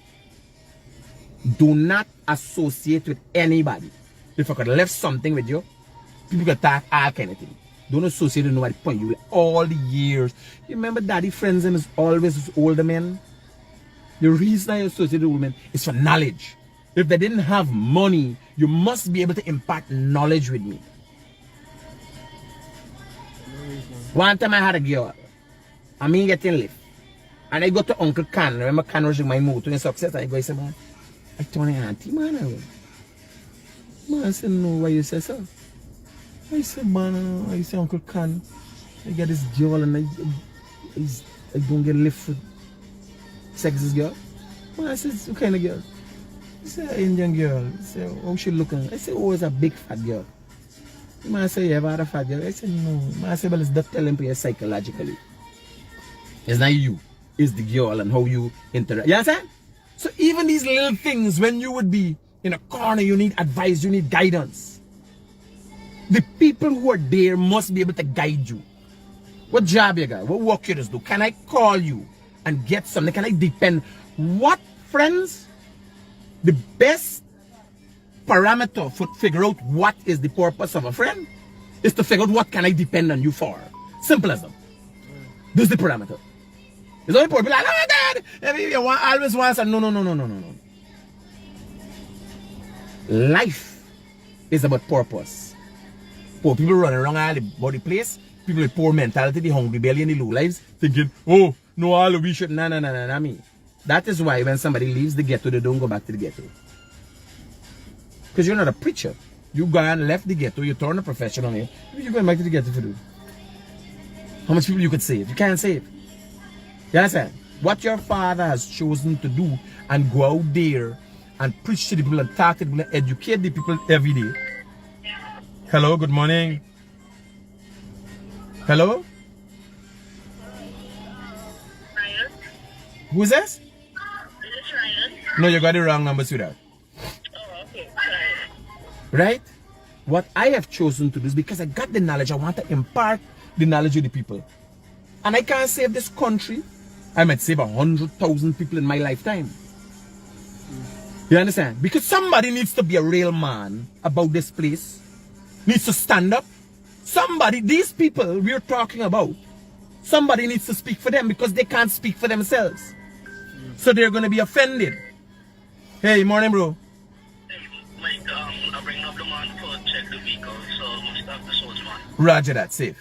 A: Do not associate with anybody. If I could have left something with you, people could talk all kind of things. Don't associate with nobody. Point you all the years. You remember daddy friends and is always with older men? The reason I associate with women is for knowledge. If they didn't have money, you must be able to impart knowledge with me. One time I had a girl, I mean getting lift. And I go to Uncle Khan, remember Khan was my mood to success. I go, I say, man, I told her auntie, man. Man, I said, no, why you say so? I said, man, I say, Uncle Khan, I get this girl and I don't get lift for sex this girl. Man, I said, what kind of girl? He said, Indian girl. He said, how she looking? I said, oh, it's a big fat girl. Man, I said, you ever had a fat girl? I said, no. Man, I said, well, it's the telling you psychologically. It's not you. It's the girl and how you interact. You understand? So even these little things, when you would be in a corner, you need advice, you need guidance. The people who are there must be able to guide you. What job you got? What work you just do? Can I call you and get something? Can I depend? What, friends? The best parameter for figure out what is the purpose of a friend is to figure out what can I depend on you for. Simple as that. This is the parameter. It's only poor people like, oh my God, you always want some. No. Life is about purpose. Poor people running around all the place. People with poor mentality, the hungry belly and the low lives, thinking, oh, no, all we should, no, me. That is why when somebody leaves the ghetto, they don't go back to the ghetto. Because you're not a preacher. You go and left the ghetto, you turn a professional here. What are you going back to the ghetto to do? How much people you could save? You can't save. You understand? What your father has chosen to do and go out there and preach to the people and talk to the people and educate the people every day. Hello, good morning. Hello?
E: Ryan?
A: Who's this?
E: Is this Ryan?
A: No, you got the wrong number, sweetheart.
E: Oh, okay. Sorry.
A: Right? What I have chosen to do is because I got the knowledge, I want to impart the knowledge of the people. And I can't save this country. I might save 100,000 people in my lifetime. You understand? Because somebody needs to be a real man about this place. Needs to stand up. Somebody, these people we're talking about, somebody needs to speak for them because they can't speak for themselves. So they're going to be offended. Hey, morning, bro.
E: Mike, I bring up the man for check the vehicle, so I must stop the source man.
A: Roger that, safe.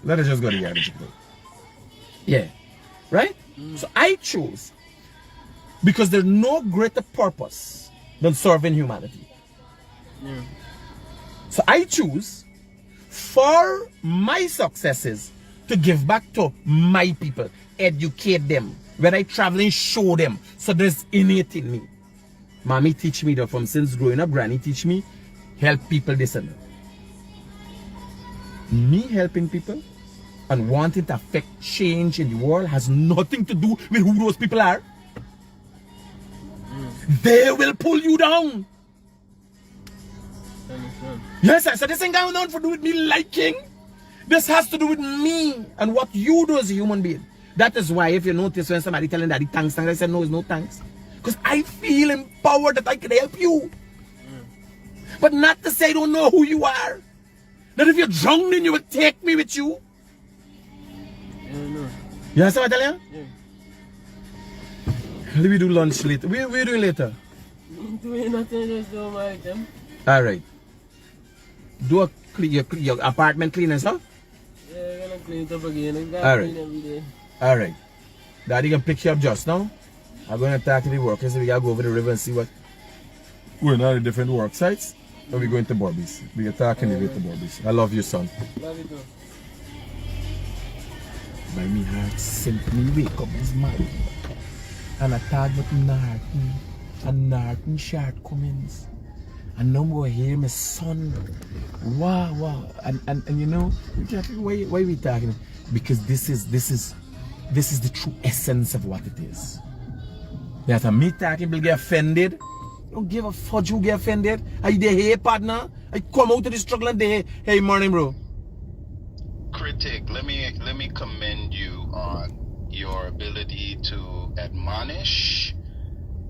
A: Let us just go to the garbage. Yeah. Right? So I chose because there's no greater purpose than serving humanity. So I choose for my successes to give back to my people, educate them. When I travel and show them. So there's innate in me. Mommy teach me that from since growing up, Granny teach me, help people listen. Me helping people and wanting to affect change in the world has nothing to do with who those people are. They will pull you down. Yes, so this ain't going on for do with me liking. This has to do with me and what you do as a human being. That is why if you notice when somebody telling daddy thanks, I said no, it's no thanks. Because I feel empowered that I can help you. But not to say I don't know who you are. That if you're drowning, you will take me with you. You understand what I'm telling you? Yeah. Let me do lunch later. What are you doing later?
B: Doing nothing, just do my item.
A: Alright. Do your apartment clean and stuff?
B: Yeah, I'm gonna clean it up again.
A: Alright.
B: Every day.
A: Alright. Daddy can pick you up just now. I'm going to talk to the workers so we gotta go over the river and see what. We're not at different work sites. Or we're going to Bobby's. We're talking the way to Bobby's. I love you, son.
B: Love you too.
A: By me heart simply wake up this morning. And I thought about Norton and Norton shortcomings. And now I hear my son. Wow. And you know, why are we talking? Because this is the true essence of what it is. That me talking will get offended. Don't give a fudge who get offended. Are you there, hey partner? I come out of the struggle and they, hey morning bro.
F: Critic, let me commend you on your ability to admonish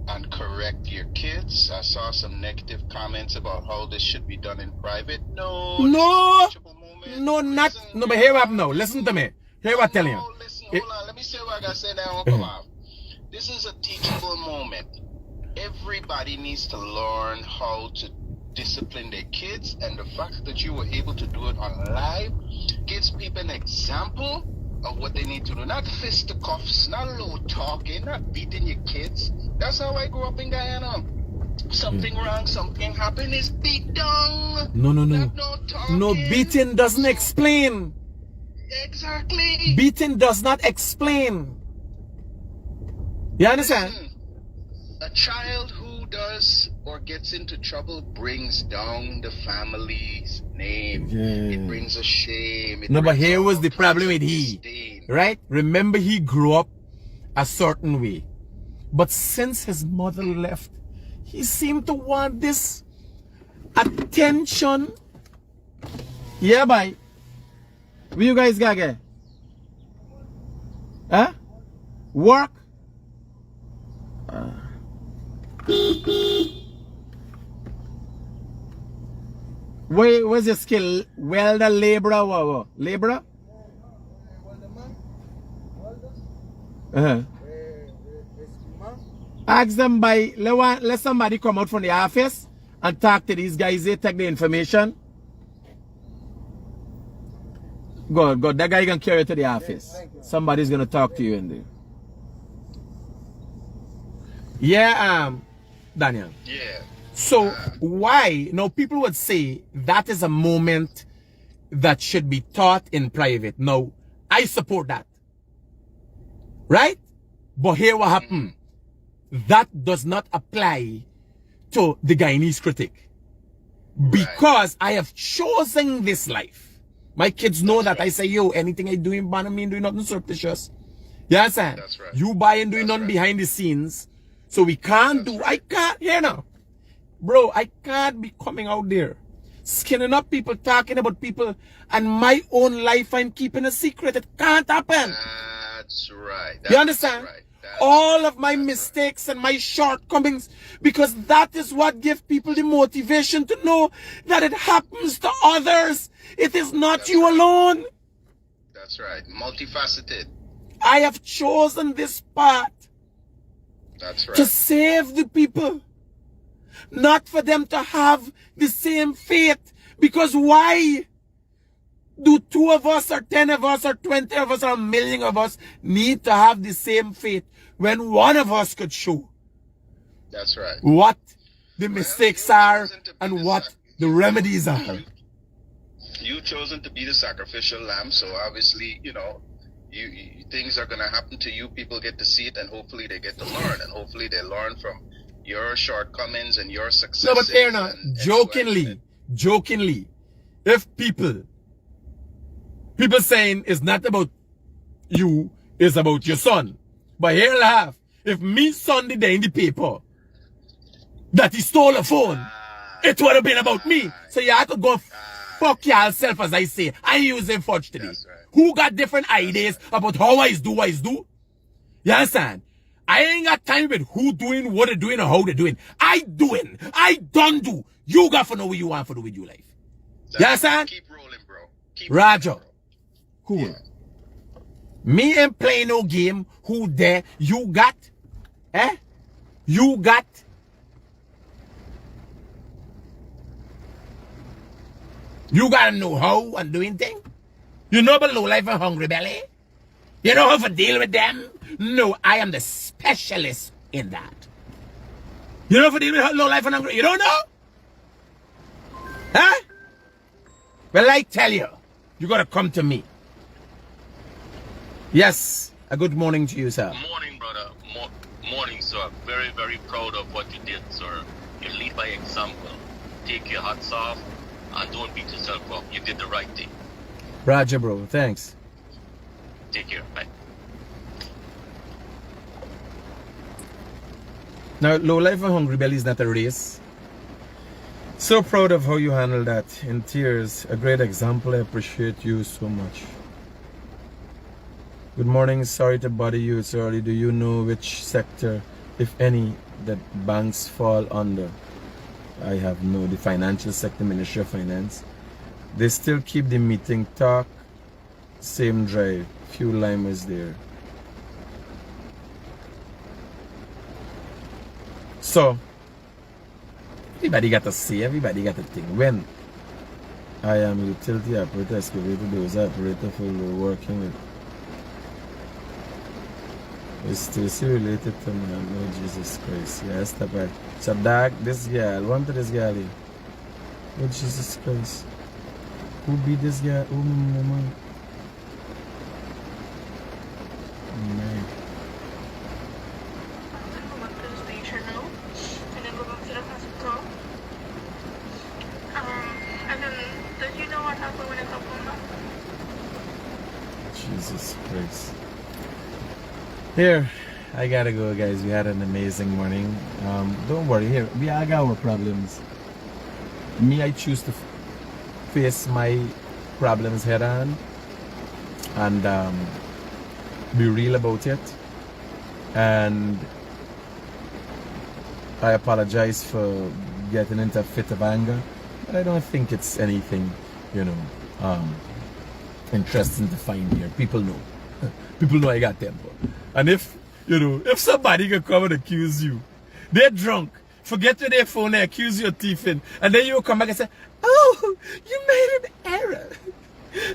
F: and correct your kids. I saw some negative comments about how this should be done in private. No,
A: but hear what now. Listen to me. Hear what I'm telling you.
F: Listen, hold on. Let me say what I gotta say now. Come on. This is a teachable moment. everybody needs to learn how to discipline their kids, and the fact that you were able to do it on live gives people an example of what they need to do. Not fisticuffs, not low talking, not beating your kids. That's how I grew up in Guyana. Something wrong, something happened, is beat down.
A: No.
F: Not no talking.
A: No, beating doesn't explain.
F: Exactly.
A: Beating does not explain. You understand?
F: Listen, a child who does or gets into trouble brings down the family's name.
A: Yeah.
F: It brings a shame. It
A: No, but
F: brings
A: here
F: all
A: was the
F: kinds
A: problem
F: of
A: with he.
F: disdain.
A: Right? Remember, he grew up a certain way. But since his mother left, he seemed to want this attention. Yeah, bye. Where you guys gotta get? Huh? Work? Where's your skill? Welder, laborer, what? Laborer? Ask them let somebody come out from the office and talk to these guys. They take the information. Good. That guy can carry it to the office. Somebody's gonna talk to you in there. Yeah, Daniel.
F: Yeah.
A: So why now people would say that is a moment that should be taught in private. Now, I support that. Right? But here what happened. That does not apply to the Guyanese Critic. Because I have chosen this life. My kids know that. I say, yo, anything I do in Bannerman, doing nothing surreptitious. You understand?
F: That's right.
A: You buy and doing nothing behind the scenes. So we can't I can't, here now. Bro, I can't be coming out there, skinning up people, talking about people, and my own life I'm keeping a secret. It can't happen.
F: That's right.
A: You understand?
F: Right.
A: All of my mistakes and my shortcomings, because that is what gives people the motivation to know that it happens to others. It is not you alone.
F: That's right. Multifaceted.
A: I have chosen this path
F: That's right.
A: to save the people, not for them to have the same fate. Because why do 2 of us or 10 of us or 20 of us or 1,000,000 of us need to have the same fate when one of us could show
F: That's right.
A: what the mistakes are and what the remedies are?
F: You've chosen to be the sacrificial lamb, so obviously, you things are going to happen to you. People get to see it, and hopefully they get to learn, and hopefully they learn from your shortcomings and your successes.
A: No, but they're not. Jokingly, if people saying it's not about you, it's about your son. But here I have, if me son did in the paper that he stole a phone, it would have been about me. So you have to go fuck yourself, as I say. I use him fudge today.
F: That's right.
A: Who got different ideas about how I do what I do? You understand? I ain't got time with who doing, what they doing, or how they doing. I doing. I done do. You got to know what you want to do with your life. You understand?
F: Keep rolling, bro.
A: Roger.
F: Rolling, bro.
A: Cool.
F: Yeah.
A: Me ain't playing no game. Who there? You got? You got? You gotta know how and doing thing. You know about low life and hungry belly? You know how to deal with them? No, I am the specialist in that. You know how to deal with low life and hungry? You don't know? Huh? Well, I tell you, you gotta come to me. Yes, a good morning to you, sir.
E: Morning, brother. Morning, sir. Very, very proud of what you did, sir. You lead by example. Take your hats off and don't beat yourself up. You did the right thing.
A: Roger, bro. Thanks.
E: Take care. Bye.
A: Now, low life and hungry belly is not a race. So proud of how you handled that. In tears. A great example. I appreciate you so much. Good morning. Sorry to bother you so early. Do you know which sector, if any, that banks fall under? I have no. The financial sector, Ministry of Finance. They still keep the meeting talk. Same drive. Few limers there. So, everybody got to say, everybody got to think. When I am a utility operator, excavator, those operator for working with. Is Stacy related to me? No, Jesus Christ. Yeah, stop right. So, dog, this girl, one to this girl here. Oh, Jesus Christ. Who be this girl? Oh, mama. Man. Jesus Christ. Here, I gotta go, guys. We had an amazing morning. Don't worry. Here, we all got our problems. Me, I choose to face my problems head on and be real about it. And I apologize for getting into a fit of anger, but I don't think it's anything, you know, interesting to find here. People know. People know I got temper. And if, you know, if somebody can come and accuse you, they're drunk, forget to their phone, they accuse you of thieving, and then you come back and say, oh, you made an error.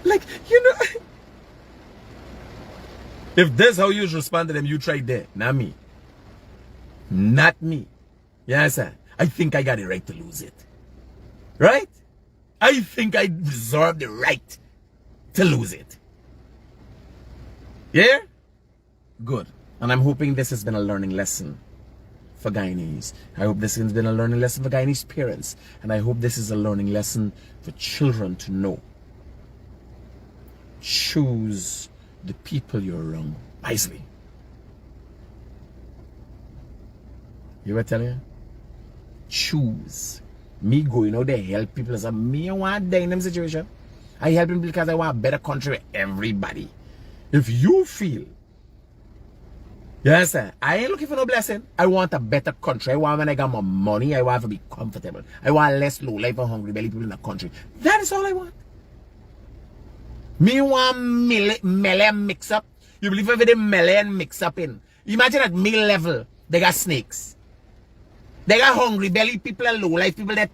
A: Like, you know. If that's how you respond to them, you try that. Not me. Not me. Yes, sir. I think I got the right to lose it. Right? I think I deserve the right to lose it. Yeah? Good. And I'm hoping this has been a learning lesson for Guyanese. I hope this has been a learning lesson for Guyanese parents. And I hope this is a learning lesson for children to know. Choose the people you're around wisely. You ever tell you? Choose. Me going out there help people as a me want die in them situation. I help people because I want a better country with everybody. If you feel, yes sir, I ain't looking for no blessing. I want a better country. I want when I got more money, I want to be comfortable. I want less low life and hungry belly people in the country. That is all I want. Me want melee mix up. You believe every day melee and mix up in. Imagine at me level, they got snakes. They got hungry belly people and low life people that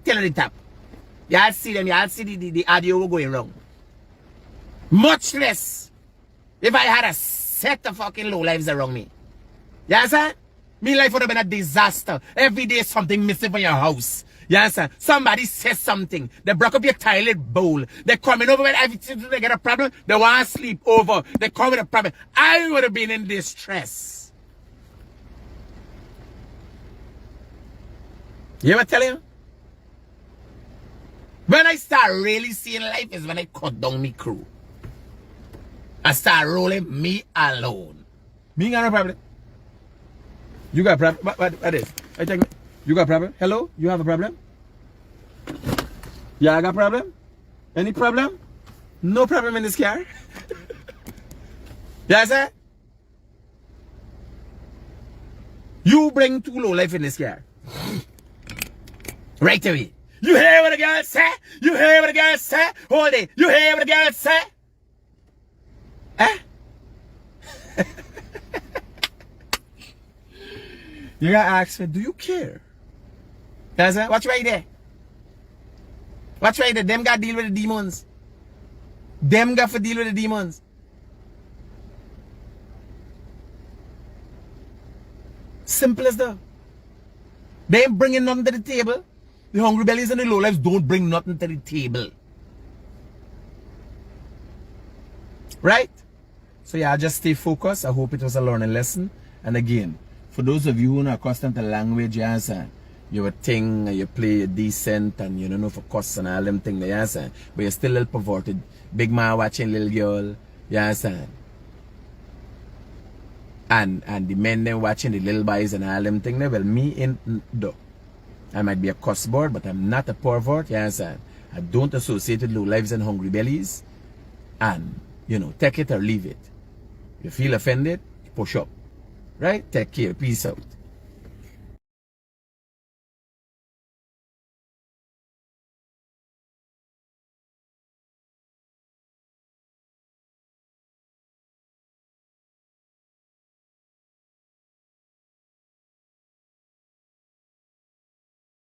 A: tell the top. Y'all see them, y'all see the audio going wrong. Much less if I had a set of fucking low lives around me. You understand? Me life would have been a disaster. Every day something missing from your house. You understand? Somebody says something. They broke up your toilet bowl. They're coming over with everything. They get a problem. They want to sleep over. They come with a problem. I would have been in distress. You ever tell you? When I start really seeing life is when I cut down me crew. I start rolling me alone. Me got no problem. You got a problem? What is? I take me. You got a problem? Hello? You have a problem? Yeah, I got a problem? Any problem? No problem in this car? Yes, sir? You bring too low life in this car. Right away. You hear what the girl say? You hear what the girl say? Hold it. You hear what the girl say? Eh? You gotta ask me, do you care? Yes, sir? Watch right there. Watch right there. Them got to deal with the demons. Them got to deal with the demons. Simple as that. They ain't bringing nothing to the table. The hungry bellies and the low lives don't bring nothing to the table. Right? So yeah, just stay focused. I hope it was a learning lesson. And again, for those of you who are not accustomed to language, yes, you a thing, you play decent, and you don't know for cuss and all them things, yes, but you're still a little perverted. Big man watching little girl, yes, and the men then watching the little boys and all them things. Well, me in though. I might be a cuss board, but I'm not a pervert, yes, I don't associate with low lives and hungry bellies. And, you know, take it or leave it. You feel offended, push up. Right? Take care. Peace out.